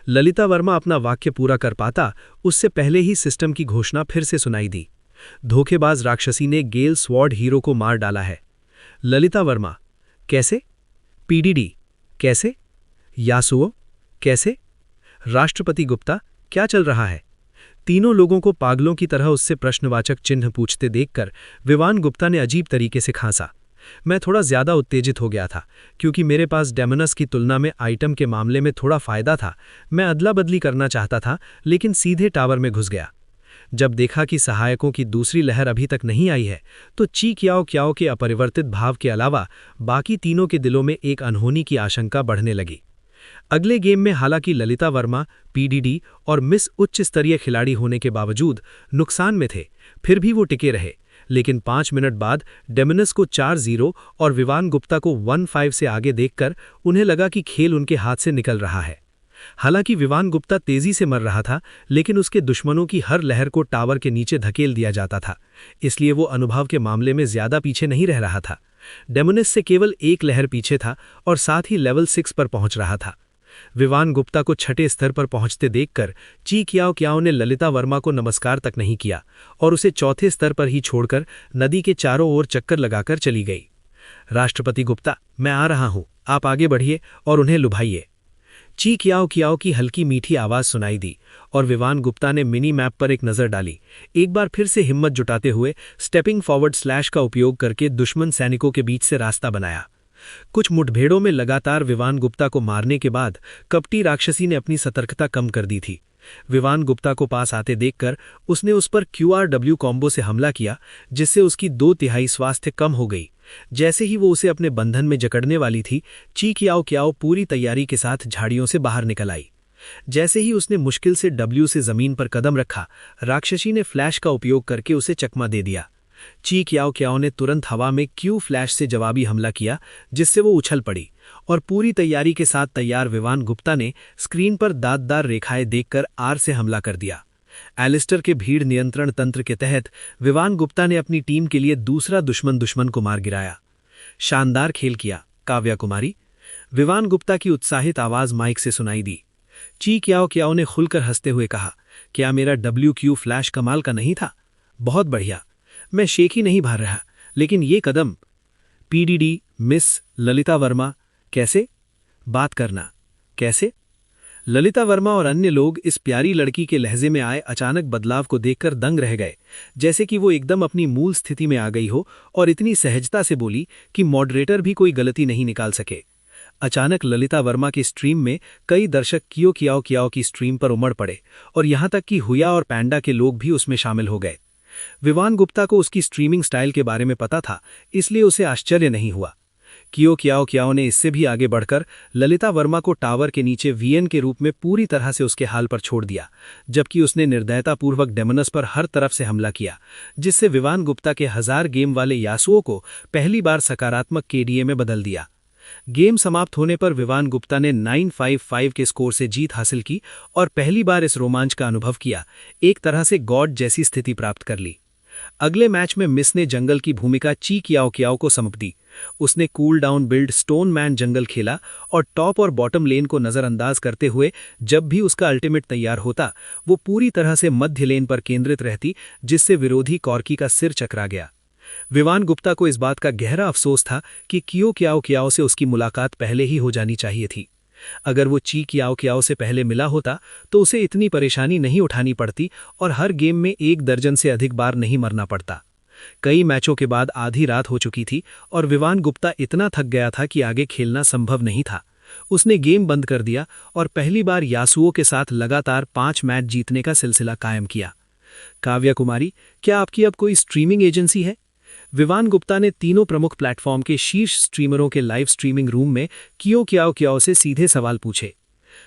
ललिता वर्मा अपना वाक्य पूरा कर पाता उससे पहले ही सिस्टम की घोषणा फिर से सुनाई दी। धोखेबाज राक्षसी ने गेल स्वॉर्ड हीरो को मार डाला है। ललिता वर्मा, कैसे? पीडीडी, कैसे? यासुओ, कैसे? राष्ट्रपति गुप्ता, क्या चल रहा है? तीनों लोगों को पागलों की तरह उससे प्रश्नवाचक चिन्ह पूछते देखकर विवान गुप्ता ने अजीब तरीके से खांसा। मैं थोड़ा ज्यादा उत्तेजित हो गया था, क्योंकि मेरे पास डेमोनस की तुलना में आइटम के मामले में थोड़ा फायदा था। मैं अदला बदली करना चाहता था, लेकिन सीधे टावर में घुस गया। जब देखा कि सहायकों की दूसरी लहर अभी तक नहीं आई है, तो ची क्याओ क्याओ के अपरिवर्तित भाव के अलावा बाकी तीनों के दिलों में एक अनहोनी की आशंका बढ़ने लगी। अगले गेम में हालांकि ललिता वर्मा, पीडीडी और मिस उच्च स्तरीय खिलाड़ी होने के बावजूद नुकसान में थे, फिर भी वो टिके रहे। लेकिन 5 मिनट बाद डेमोनस को 4-0 और विवान गुप्ता को 1-5 से आगे देखकर उन्हें लगा कि खेल उनके हाथ से निकल रहा है। हालांकि विवान गुप्ता तेजी से मर रहा था, लेकिन उसके दुश्मनों की हर लहर को टावर के नीचे धकेल दिया जाता था, इसलिए वो अनुभव के मामले में ज्यादा पीछे नहीं रह रहा था। डेमोनस से केवल एक लहर पीछे था और साथ ही लेवल 6 पर पहुंच रहा था। विवान गुप्ता को 6ठे स्तर पर पहुंचते देखकर ची क्याओ क्याओ ने ललिता वर्मा को नमस्कार तक नहीं किया और उसे 4थे स्तर पर ही छोड़कर नदी के चारों ओर चक्कर लगाकर चली गई। राष्ट्रपति गुप्ता, मैं आ रहा हूं, आप आगे बढ़िए और उन्हें लुभाइए। ची क्याओ क्याओ की हल्की मीठी आवाज सुनाई दी और विवान गुप्ता ने मिनी मैप पर एक नजर डाली। एक बार फिर से हिम्मत जुटाते हुए स्टेपिंग फॉरवर्ड स्लैश का उपयोग करके दुश्मन सैनिकों के बीच से रास्ता बनाया। कुछ मुठभेड़ों में लगातार विवान गुप्ता को मारने के बाद कपटी राक्षसी ने अपनी सतर्कता कम कर दी थी। विवान गुप्ता को पास आते देखकर उसने उस पर QRW कॉम्बो से हमला किया, जिससे उसकी 2/3 स्वास्थ्य कम हो गई, जैसे ही वो उसे अपने बंधन में जकड़ने वाली थी, ची कियाओ कियाओ पूरी तैयारी के साथ झाड़ियों से बाहर निकल आई। जैसे ही उसने मुश्किल से डब्ल्यू से जमीन पर कदम रखा, राक्षसी ने फ्लैश का उपयोग करके उसे चकमा दे दिया। ची कियाओ कियाओ ने तुरंत हवा में क्यू फ्लैश से जवाबी हमला किया, जिससे वो उछल पड़ी और पूरी तैयारी के साथ तैयार विवान गुप्ता ने स्क्रीन पर दांतदार रेखाएं देखकर आर से हमला कर दिया। एलिस्टर के भीड़ नियंत्रण तंत्र के तहत विवान गुप्ता ने अपनी टीम के लिए दूसरा दुश्मन को मार गिराया। शानदार खेल किया काव्या कुमारी, विवान गुप्ता की उत्साहित आवाज माइक से सुनाई दी। ची कियाओ कियाओ ने खुलकर हंसते हुए कहा, क्या मेरा WQ फ्लैश कमाल का नहीं था? बहुत बढ़िया, मैं शेख ही नहीं भर रहा, लेकिन ये कदम। PDD मिस ललिता वर्मा, कैसे? बात करना कैसे? ललिता वर्मा और अन्य लोग इस प्यारी लड़की के लहजे में आए अचानक बदलाव को देखकर दंग रह गए, जैसे कि वो एकदम अपनी मूल स्थिति में आ गई हो और इतनी सहजता से बोली कि मॉडरेटर भी कोई गलती नहीं निकाल सके। अचानक ललिता वर्मा की स्ट्रीम में कई दर्शक कियो कियाओ कियाओ की स्ट्रीम पर उमड़ पड़े और यहां तक कि हुया और पैंडा के लोग भी उसमें शामिल हो गए। विवान गुप्ता को उसकी स्ट्रीमिंग स्टाइल के बारे में पता था, इसलिए उसे आश्चर्य नहीं हुआ। कियो कियाओ कियाओ ने इससे भी आगे बढ़कर ललिता वर्मा को टावर के नीचे VN के रूप में पूरी तरह से उसके हाल पर छोड़ दिया, जबकि उसने निर्दयतापूर्वक डेमोनस पर हर तरफ से हमला किया, जिससे विवान गुप्ता के 1000 गेम वाले यासुओ को पहली बार सकारात्मक KDA में बदल दिया। गेम समाप्त होने पर विवान गुप्ता ने 955 के स्कोर से जीत हासिल की और पहली बार इस रोमांच का अनुभव किया, एक तरह से गॉड जैसी स्थिति प्राप्त कर ली। अगले मैच में मिस ने जंगल की भूमिका ची कियाओ कियाओ को सौंप दी। उसने कूल डाउन बिल्ड स्टोन मैन जंगल खेला और टॉप और बॉटम लेन को नजरअंदाज करते हुए जब भी उसका अल्टीमेट तैयार होता, वो पूरी तरह से मध्य लेन पर केंद्रित रहती, जिससे विरोधी कॉर्की का सिर चकरा गया। विवान गुप्ता को इस बात का गहरा अफसोस था कि कियो कियाओ कियाओ से उसकी मुलाकात पहले ही हो जानी चाहिए थी। अगर वो ची कियाओ कियाओ से पहले मिला होता तो उसे इतनी परेशानी नहीं उठानी पड़ती और हर गेम में 1 दर्जन से अधिक बार नहीं मरना पड़ता। कई मैचों के बाद आधी रात हो चुकी थी और विवान गुप्ता इतना थक गया था कि आगे खेलना संभव नहीं था। उसने गेम बंद कर दिया और पहली बार यासुओ के साथ लगातार 5 मैच जीतने का सिलसिला कायम किया। काव्या कुमारी, क्या आपकी अब कोई स्ट्रीमिंग एजेंसी है? विवान गुप्ता ने तीनों प्रमुख प्लेटफॉर्म के शीर्ष स्ट्रीमरों के लाइव स्ट्रीमिंग रूम में कियो कियाओ कियाओ से सीधे सवाल पूछे।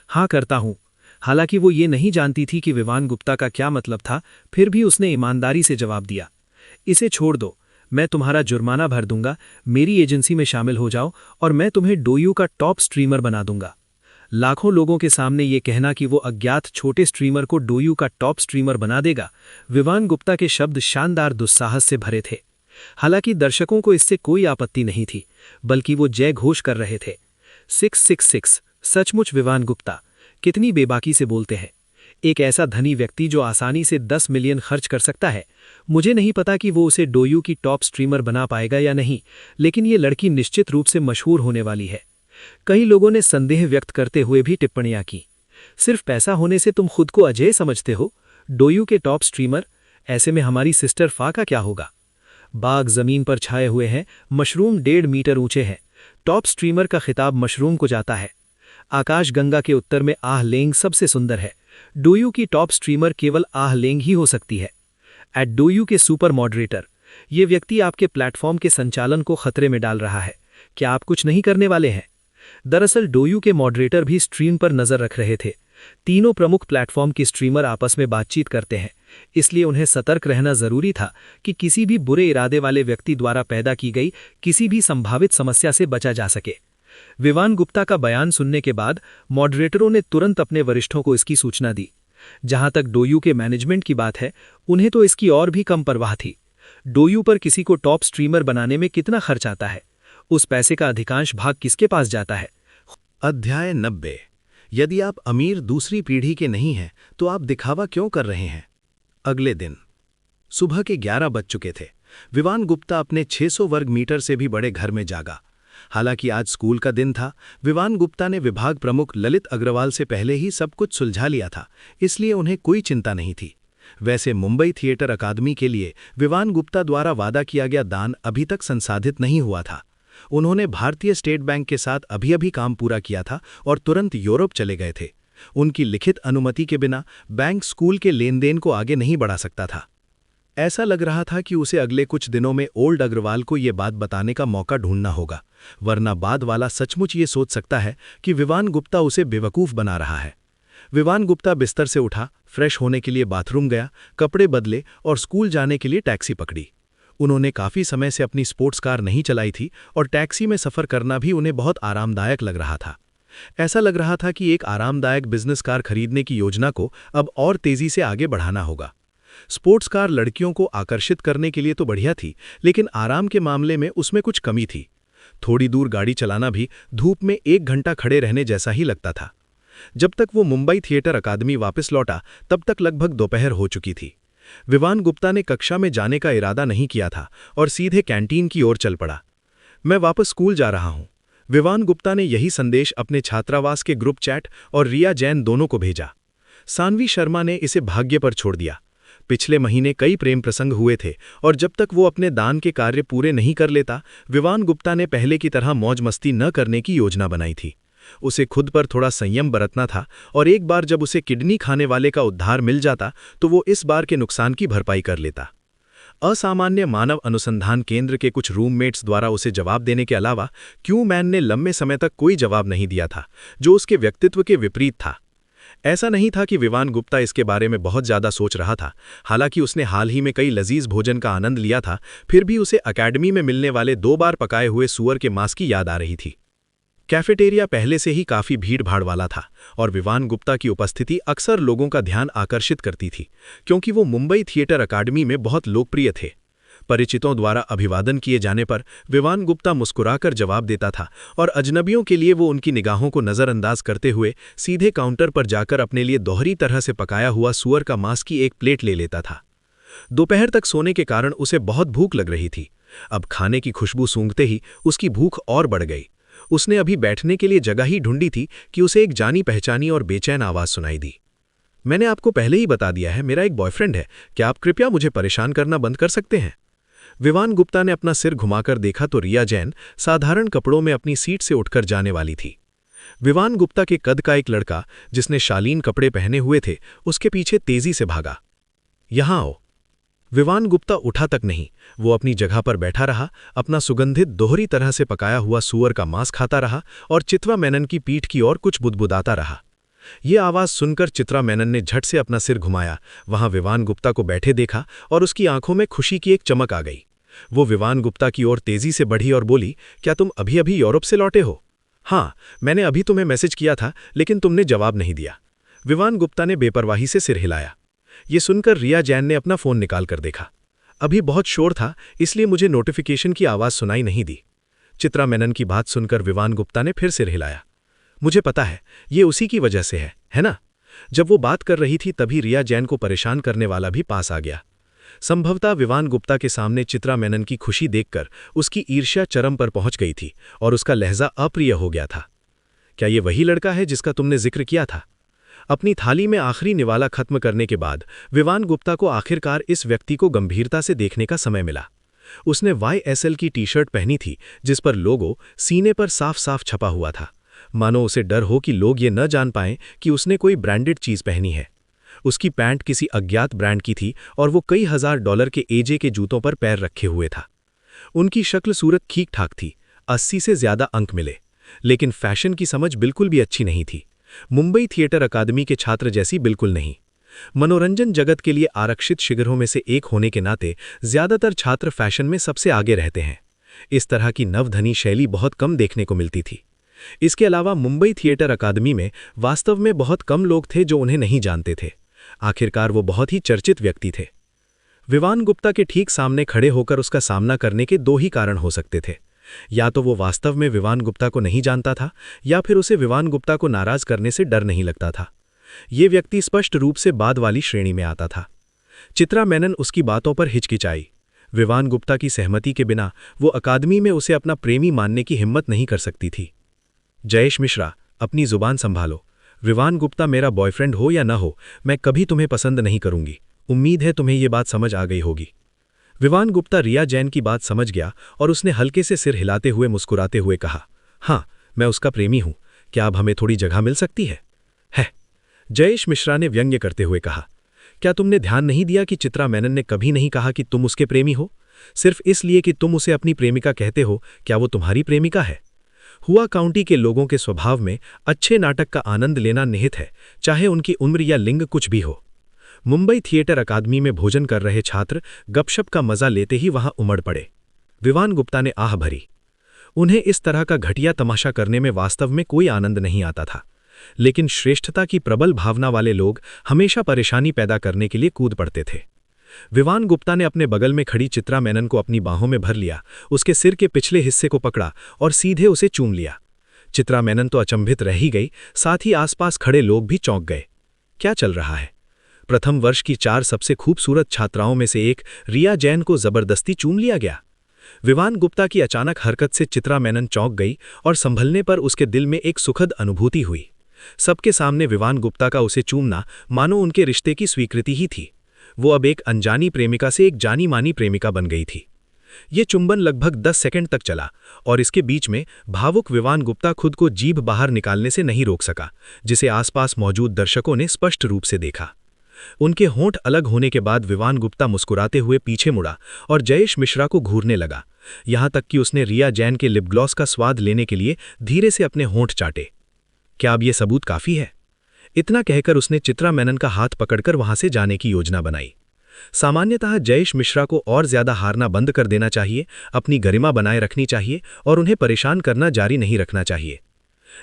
हाँ, करता हूं। हालांकि वो ये नहीं जानती थी कि विवान गुप्ता का क्या मतलब था, फिर भी उसने ईमानदारी से जवाब दिया, इसे छोड़ दो, मैं तुम्हारा जुर्माना भर दूंगा, मेरी एजेंसी में शामिल हो जाओ और मैं तुम्हें डोयू का टॉप स्ट्रीमर बना दूंगा। लाखों लोगों के सामने ये कहना कि वो अज्ञात छोटे स्ट्रीमर को डोयू का टॉप स्ट्रीमर बना देगा, विवान गुप्ता के शब्द शानदार दुस्साहस से भरे थे। हालांकि दर्शकों को इससे कोई आपत्ति नहीं थी, बल्कि वो जय घोष कर रहे थे। 666, सचमुच विवान गुप्ता, कितनी बेबाकी से बोलते हैं। एक ऐसा धनी व्यक्ति जो आसानी से 10 मिलियन खर्च कर सकता है। मुझे नहीं पता कि वो उसे डोयू की टॉप स्ट्रीमर बना पाएगा या नहीं, लेकिन ये लड़की निश्चित रूप से मशहूर होने वाली है। कई लोगों ने संदेह व्यक्त करते हुए भी टिप्पणियां की। सिर्फ पैसा होने से तुम खुद को अजय समझते हो? डोयू के टॉप स्ट्रीमर? ऐसे में हमारी सिस्टर फा का क्या होगा? बाग जमीन पर छाए हुए हैं, मशरूम 1.5 मीटर ऊंचे हैं। टॉप स्ट्रीमर का खिताब मशरूम को जाता है। आकाश गंगा के उत्तर में आहलेंग सबसे सुंदर है। डोयू की टॉप स्ट्रीमर केवल आहलेंग ही हो सकती है। एट डोयू के सुपर मॉडरेटर, ये व्यक्ति आपके प्लेटफॉर्म के संचालन को खतरे में डाल रहा है। क्या आप कुछ नहीं करने वाले हैं? दरअसल डोयू के मॉडरेटर भी स्ट्रीम पर नजर रख रहे थे। तीनों प्रमुख प्लेटफॉर्म के स्ट्रीमर आपस में बातचीत करते हैं, इसलिए उन्हें सतर्क रहना जरूरी था कि किसी भी बुरे इरादे वाले व्यक्ति द्वारा पैदा की गई किसी भी संभावित समस्या से बचा जा सके। विवान गुप्ता का बयान सुनने के बाद मॉडरेटरों ने तुरंत अपने वरिष्ठों को इसकी सूचना दी। जहां तक डोयू के मैनेजमेंट की बात है, उन्हें तो इसकी और भी कम परवाह थी। डोयू पर किसी को टॉप स्ट्रीमर बनाने में कितना खर्च आता है? उस पैसे का अधिकांश भाग किसके पास जाता है? अध्याय 90। यदि आप अमीर दूसरी पीढ़ी के नहीं हैं तो आप दिखावा क्यों कर रहे हैं? अगले दिन सुबह के 11 बज चुके थे। विवान गुप्ता अपने 600 वर्ग मीटर से भी बड़े घर में जागा। हालांकि आज स्कूल का दिन था, विवान गुप्ता ने विभाग प्रमुख ललित अग्रवाल से पहले ही सब कुछ सुलझा लिया था, इसलिए उन्हें कोई चिंता नहीं थी। वैसे मुंबई थिएटर अकादमी के लिए विवान गुप्ता द्वारा वादा किया गया दान अभी तक संसाधित नहीं हुआ था। उन्होंने भारतीय स्टेट बैंक के साथ अभी काम पूरा किया था और तुरंत यूरोप चले गए थे। उनकी लिखित अनुमति के बिना बैंक स्कूल के लेन देन को आगे नहीं बढ़ा सकता था। ऐसा लग रहा था कि उसे अगले कुछ दिनों में ओल्ड अग्रवाल को ये बात बताने का मौका ढूंढना होगा, वरना बाद वाला सचमुच ये सोच सकता है कि विवान गुप्ता उसे बेवकूफ़ बना रहा है। विवान गुप्ता बिस्तर से उठा, फ्रेश होने के लिए बाथरूम गया, कपड़े बदले और स्कूल जाने के लिए टैक्सी पकड़ी। उन्होंने काफ़ी समय से अपनी स्पोर्ट्स कार नहीं चलाई थी और टैक्सी में सफ़र करना भी उन्हें बहुत आरामदायक लग रहा था। ऐसा लग रहा था कि एक आरामदायक बिजनेस कार खरीदने की योजना को अब और तेज़ी से आगे बढ़ाना होगा। स्पोर्ट्स कार लड़कियों को आकर्षित करने के लिए तो बढ़िया थी, लेकिन आराम के मामले में उसमें कुछ कमी थी। थोड़ी दूर गाड़ी चलाना भी धूप में 1 घंटा खड़े रहने जैसा ही लगता था। जब तक वो मुंबई थिएटर अकादमी वापस लौटा, तब तक लगभग दोपहर हो चुकी थी। विवान गुप्ता ने कक्षा में जाने का इरादा नहीं किया था और सीधे कैंटीन की ओर चल पड़ा। मैं वापस स्कूल जा रहा हूँ। विवान गुप्ता ने यही संदेश अपने छात्रावास के ग्रुप चैट और रिया जैन दोनों को भेजा। सानवी शर्मा ने इसे भाग्य पर छोड़ दिया। पिछले महीने कई प्रेम प्रसंग हुए थे और जब तक वो अपने दान के कार्य पूरे नहीं कर लेता, विवान गुप्ता ने पहले की तरह मौज मस्ती न करने की योजना बनाई थी। उसे खुद पर थोड़ा संयम बरतना था और एक बार जब उसे किडनी खाने वाले का उद्धार मिल जाता तो वो इस बार के नुकसान की भरपाई कर लेता। असामान्य मानव अनुसंधान केंद्र के कुछ रूममेट्स द्वारा उसे जवाब देने के अलावा क्यू मैन ने लंबे समय तक कोई जवाब नहीं दिया था, जो उसके व्यक्तित्व के विपरीत था। ऐसा नहीं था कि विवान गुप्ता इसके बारे में बहुत ज़्यादा सोच रहा था। हालांकि उसने हाल ही में कई लजीज भोजन का आनंद लिया था, फिर भी उसे अकेडमी में मिलने वाले 2 बार पकाए हुए सूअर के मांस की याद आ रही थी। कैफेटेरिया पहले से ही काफ़ी भीड़-भाड़ वाला था और विवान गुप्ता की उपस्थिति अक्सर लोगों का ध्यान आकर्षित करती थी, क्योंकि वो मुंबई थिएटर अकादमी में बहुत लोकप्रिय थे। परिचितों द्वारा अभिवादन किए जाने पर विवान गुप्ता मुस्कुराकर जवाब देता था और अजनबियों के लिए वो उनकी निगाहों को नज़रअंदाज करते हुए सीधे काउंटर पर जाकर अपने लिए दोहरी तरह से पकाया हुआ सूअर का मांस की एक प्लेट ले लेता था। दोपहर तक सोने के कारण उसे बहुत भूख लग रही थी। अब खाने की खुशबू सूंघते ही उसकी भूख और बढ़ गई। उसने अभी बैठने के लिए जगह ही ढूंढी थी कि उसे एक जानी पहचानी और बेचैन आवाज़ सुनाई दी। मैंने आपको पहले ही बता दिया है, मेरा एक बॉयफ्रेंड है, क्या आप कृपया मुझे परेशान करना बंद कर सकते हैं? विवान गुप्ता ने अपना सिर घुमाकर देखा तो रिया जैन साधारण कपड़ों में अपनी सीट से उठकर जाने वाली थी। विवान गुप्ता के कद का एक लड़का, जिसने शालीन कपड़े पहने हुए थे, उसके पीछे तेजी से भागा। यहां आओ। विवान गुप्ता उठा तक नहीं, वो अपनी जगह पर बैठा रहा, अपना सुगंधित दोहरी तरह से पकाया हुआ सूअर का मांस खाता रहा और चित्रा मेनन की पीठ की ओर कुछ बुदबुदाता रहा। ये आवाज़ सुनकर चित्रा मेनन ने झट से अपना सिर घुमाया, वहां विवान गुप्ता को बैठे देखा और उसकी आंखों में खुशी की एक चमक आ गई। वो विवान गुप्ता की ओर तेजी से बढ़ी और बोली, क्या तुम अभी अभी यूरोप से लौटे हो? हाँ, मैंने अभी तुम्हें मैसेज किया था, लेकिन तुमने जवाब नहीं दिया। विवान गुप्ता ने बेपरवाही से सिर हिलाया। ये सुनकर रिया जैन ने अपना फ़ोन निकाल कर देखा। अभी बहुत शोर था, इसलिए मुझे नोटिफिकेशन की आवाज़ सुनाई नहीं दी। चित्रा मेनन की बात सुनकर विवान गुप्ता ने फिर सिर हिलाया। मुझे पता है, ये उसी की वजह से है ना? जब वो बात कर रही थी तभी रिया जैन को परेशान करने वाला भी पास आ गया। संभवतः विवान गुप्ता के सामने चित्रा मेनन की खुशी देखकर उसकी ईर्ष्या चरम पर पहुंच गई थी और उसका लहजा अप्रिय हो गया था। क्या ये वही लड़का है जिसका तुमने जिक्र किया था? अपनी थाली में आखिरी निवाला खत्म करने के बाद विवान गुप्ता को आखिरकार इस व्यक्ति को गंभीरता से देखने का समय मिला। उसने YSL की टी-शर्ट पहनी थी, जिस पर लोगो सीने पर साफ साफ छपा हुआ था, मानो उसे डर हो कि लोग ये न जान पाएं कि उसने कोई ब्रांडेड चीज़ पहनी है। उसकी पैंट किसी अज्ञात ब्रांड की थी और वो कई $1000 के AJ के जूतों पर पैर रखे हुए था। उनकी शक्ल सूरत ठीक ठाक थी, 80 से ज़्यादा अंक मिले, लेकिन फैशन की समझ बिल्कुल भी अच्छी नहीं थी। मुंबई थिएटर अकादमी के छात्र जैसी बिल्कुल नहीं। मनोरंजन जगत के लिए आरक्षित शिविरों में से एक होने के नाते ज़्यादातर छात्र फैशन में सबसे आगे रहते हैं। इस तरह की नवधनी शैली बहुत कम देखने को मिलती थी। इसके अलावा मुंबई थिएटर अकादमी में वास्तव में बहुत कम लोग थे जो उन्हें नहीं जानते थे। आखिरकार वो बहुत ही चर्चित व्यक्ति थे। विवान गुप्ता के ठीक सामने खड़े होकर उसका सामना करने के 2 ही कारण हो सकते थे। या तो वो वास्तव में विवान गुप्ता को नहीं जानता था, या फिर उसे विवान गुप्ता को नाराज करने से डर नहीं लगता था। ये व्यक्ति स्पष्ट रूप से बाद वाली श्रेणी में आता था। चित्रा मेनन उसकी बातों पर हिचकिचाई। विवान गुप्ता की सहमति के बिना वो अकादमी में उसे अपना प्रेमी मानने की हिम्मत नहीं कर सकती थी। जयेश मिश्रा, अपनी जुबान संभालो। विवान गुप्ता मेरा बॉयफ्रेंड हो या न हो, मैं कभी तुम्हें पसंद नहीं करूंगी। उम्मीद है तुम्हें ये बात समझ आ गई होगी। विवान गुप्ता रिया जैन की बात समझ गया और उसने हल्के से सिर हिलाते हुए मुस्कुराते हुए कहा, हाँ, मैं उसका प्रेमी हूं। क्या अब हमें थोड़ी जगह मिल सकती है? जयेश मिश्रा ने व्यंग्य करते हुए कहा, क्या तुमने ध्यान नहीं दिया कि चित्रा मेनन ने कभी नहीं कहा कि तुम उसके प्रेमी हो? सिर्फ इसलिए कि तुम उसे अपनी प्रेमिका कहते हो, क्या वो तुम्हारी प्रेमिका है? हुआ काउंटी के लोगों के स्वभाव में अच्छे नाटक का आनंद लेना निहित है, चाहे उनकी उम्र या लिंग कुछ भी हो। मुंबई थिएटर अकादमी में भोजन कर रहे छात्र गपशप का मजा लेते ही वहां उमड़ पड़े। विवान गुप्ता ने आह भरी। उन्हें इस तरह का घटिया तमाशा करने में वास्तव में कोई आनंद नहीं आता था, लेकिन श्रेष्ठता की प्रबल भावना वाले लोग हमेशा परेशानी पैदा करने के लिए कूद पड़ते थे। विवान गुप्ता ने अपने बगल में खड़ी चित्रा मेनन को अपनी बाहों में भर लिया, उसके सिर के पिछले हिस्से को पकड़ा और सीधे उसे चूम लिया। चित्रा मेनन तो अचंभित रह ही गई, साथ ही आसपास खड़े लोग भी चौंक गए। क्या चल रहा है? प्रथम वर्ष की 4 सबसे खूबसूरत छात्राओं में से एक रिया जैन को जबरदस्ती चूम लिया गया। विवान गुप्ता की अचानक हरकत से चित्रा मेनन चौंक गई और संभलने पर उसके दिल में एक सुखद अनुभूति हुई। सबके सामने विवान गुप्ता का उसे चूमना मानो उनके रिश्ते की स्वीकृति ही थी। वो अब एक अनजानी प्रेमिका से एक जानी मानी प्रेमिका बन गई थी। ये चुंबन लगभग 10 सेकंड तक चला और इसके बीच में भावुक विवान गुप्ता खुद को जीभ बाहर निकालने से नहीं रोक सका, जिसे आसपास मौजूद दर्शकों ने स्पष्ट रूप से देखा। उनके होंठ अलग होने के बाद विवान गुप्ता मुस्कुराते हुए पीछे मुड़ा और जयेश मिश्रा को घूरने लगा, यहां तक कि उसने रिया जैन के लिप ग्लॉस का स्वाद लेने के लिए धीरे से अपने होंठ चाटे। क्या अब यह सबूत काफी है? इतना कहकर उसने चित्रा मेनन का हाथ पकड़कर वहां से जाने की योजना बनाई। सामान्यतः जयेश मिश्रा को और ज्यादा हारना बंद कर देना चाहिए, अपनी गरिमा बनाए रखनी चाहिए और उन्हें परेशान करना जारी नहीं रखना चाहिए।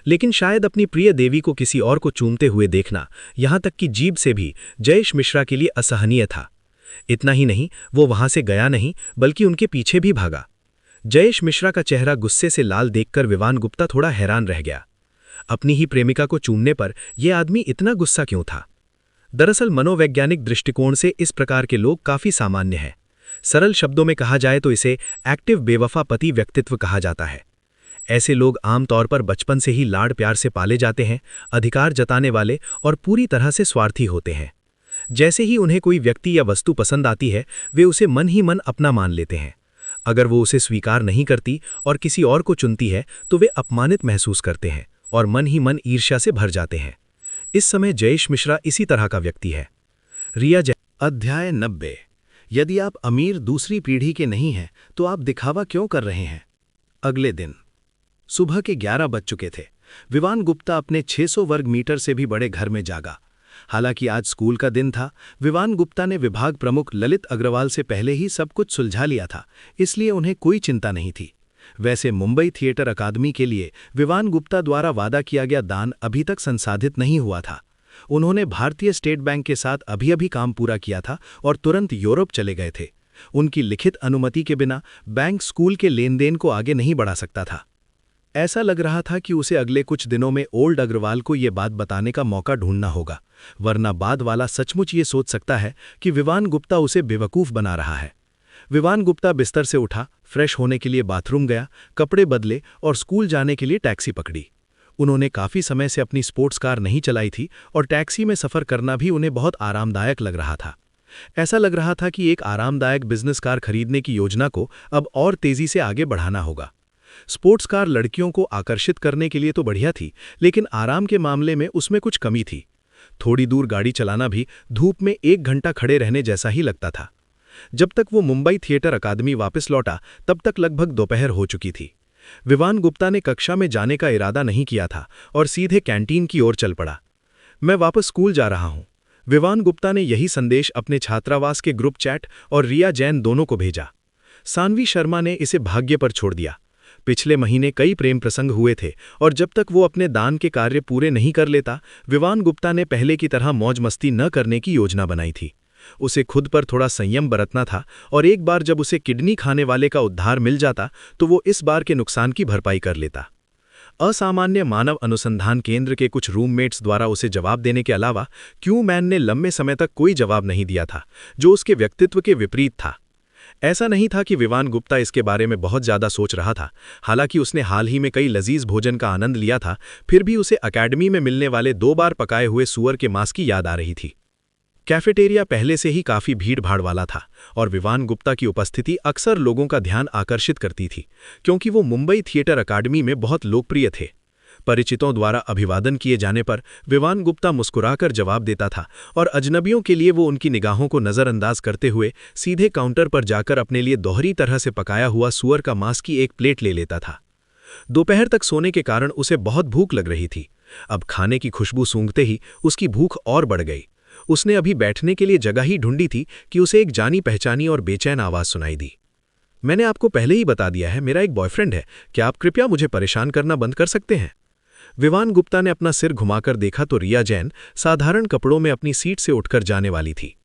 लेकिन शायद अपनी प्रिय देवी को किसी और को चूमते हुए देखना, यहां तक कि जीभ से भी, जयेश मिश्रा के लिए असहनीय था। इतना ही नहीं, वो वहां से गया नहीं बल्कि उनके पीछे भी भागा। जयेश मिश्रा का चेहरा गुस्से से लाल देखकर विवान गुप्ता थोड़ा हैरान रह गया। अपनी ही प्रेमिका को चूमने पर यह आदमी इतना गुस्सा क्यों था? दरअसल मनोवैज्ञानिक दृष्टिकोण से इस प्रकार के लोग काफी सामान्य हैं। सरल शब्दों में कहा जाए तो इसे एक्टिव बेवफा पति व्यक्तित्व कहा जाता है। ऐसे लोग आमतौर पर बचपन से ही लाड़ प्यार से पाले जाते हैं, अधिकार जताने वाले और पूरी तरह से स्वार्थी होते हैं। जैसे ही उन्हें कोई व्यक्ति या वस्तु पसंद आती है, वे उसे मन ही मन अपना मान लेते हैं। अगर वो उसे स्वीकार नहीं करती और किसी और को चुनती है तो वे अपमानित महसूस करते हैं और मन ही मन ईर्ष्या से भर जाते हैं। इस समय जयेश मिश्रा इसी तरह का व्यक्ति है। रिया जैन। अध्याय 90। यदि आप अमीर दूसरी पीढ़ी के नहीं हैं तो आप दिखावा क्यों कर रहे हैं? अगले दिन सुबह के 11 बज चुके थे। विवान गुप्ता अपने 600 वर्ग मीटर से भी बड़े घर में जागा। हालांकि आज स्कूल का दिन था, विवान गुप्ता ने विभाग प्रमुख ललित अग्रवाल से पहले ही सब कुछ सुलझा लिया था, इसलिए उन्हें कोई चिंता नहीं थी। वैसे मुंबई थिएटर अकादमी के लिए विवान गुप्ता द्वारा वादा किया गया दान अभी तक संसाधित नहीं हुआ था। उन्होंने भारतीय स्टेट बैंक के साथ अभी काम पूरा किया था और तुरंत यूरोप चले गए थे। उनकी लिखित अनुमति के बिना बैंक स्कूल के लेन देन को आगे नहीं बढ़ा सकता था। ऐसा लग रहा था कि उसे अगले कुछ दिनों में ओल्ड अग्रवाल को ये बात बताने का मौका ढूंढना होगा, वरना बाद वाला सचमुच ये सोच सकता है कि विवान गुप्ता उसे बेवकूफ़ बना रहा है। विवान गुप्ता बिस्तर से उठा, फ्रेश होने के लिए बाथरूम गया, कपड़े बदले और स्कूल जाने के लिए टैक्सी पकड़ी। उन्होंने काफ़ी समय से अपनी स्पोर्ट्स कार नहीं चलाई थी और टैक्सी में सफ़र करना भी उन्हें बहुत आरामदायक लग रहा था। ऐसा लग रहा था कि एक आरामदायक बिजनेस कार खरीदने की योजना को अब और तेज़ी से आगे बढ़ाना होगा। स्पोर्ट्स कार लड़कियों को आकर्षित करने के लिए तो बढ़िया थी, लेकिन आराम के मामले में उसमें कुछ कमी थी। थोड़ी दूर गाड़ी चलाना भी धूप में 1 घंटा खड़े रहने जैसा ही लगता था। जब तक वो मुंबई थिएटर अकादमी वापस लौटा तब तक लगभग दोपहर हो चुकी थी। विवान गुप्ता ने कक्षा में जाने का इरादा नहीं किया था और सीधे कैंटीन की ओर चल पड़ा। मैं वापस स्कूल जा रहा हूं। विवान गुप्ता ने यही संदेश अपने छात्रावास के ग्रुप चैट और रिया जैन दोनों को भेजा। सानवी शर्मा ने इसे भाग्य पर छोड़ दिया। पिछले महीने कई प्रेम प्रसंग हुए थे और जब तक वो अपने दान के कार्य पूरे नहीं कर लेता, विवान गुप्ता ने पहले की तरह मौज मस्ती न करने की योजना बनाई थी। उसे खुद पर थोड़ा संयम बरतना था और एक बार जब उसे किडनी खाने वाले का उद्धार मिल जाता तो वो इस बार के नुकसान की भरपाई कर लेता। असामान्य मानव अनुसंधान केंद्र के कुछ रूममेट्स द्वारा उसे जवाब देने के अलावा क्यू मैन ने लंबे समय तक कोई जवाब नहीं दिया था, जो उसके व्यक्तित्व के विपरीत था। ऐसा नहीं था कि विवान गुप्ता इसके बारे में बहुत ज़्यादा सोच रहा था। हालांकि उसने हाल ही में कई लजीज भोजन का आनंद लिया था, फिर भी उसे अकेडमी में मिलने वाले 2 बार पकाए हुए सूअर के मांस की याद आ रही थी। कैफेटेरिया पहले से ही काफ़ी भीड़-भाड़ वाला था और विवान गुप्ता की उपस्थिति अक्सर लोगों का ध्यान आकर्षित करती थी, क्योंकि वो मुंबई थिएटर अकादमी में बहुत लोकप्रिय थे। परिचितों द्वारा अभिवादन किए जाने पर विवान गुप्ता मुस्कुराकर जवाब देता था और अजनबियों के लिए वो उनकी निगाहों को नज़रअंदाज करते हुए सीधे काउंटर पर जाकर अपने लिए दोहरी तरह से पकाया हुआ सूअर का मांस की एक प्लेट ले लेता था। दोपहर तक सोने के कारण उसे बहुत भूख लग रही थी। अब खाने की खुशबू सूंघते ही उसकी भूख और बढ़ गई। उसने अभी बैठने के लिए जगह ही ढूंढी थी कि उसे एक जानी पहचानी और बेचैन आवाज़ सुनाई दी। मैंने आपको पहले ही बता दिया है, मेरा एक बॉयफ्रेंड है, क्या आप कृपया मुझे परेशान करना बंद कर सकते हैं? विवान गुप्ता ने अपना सिर घुमाकर देखा तो रिया जैन साधारण कपड़ों में अपनी सीट से उठकर जाने वाली थी।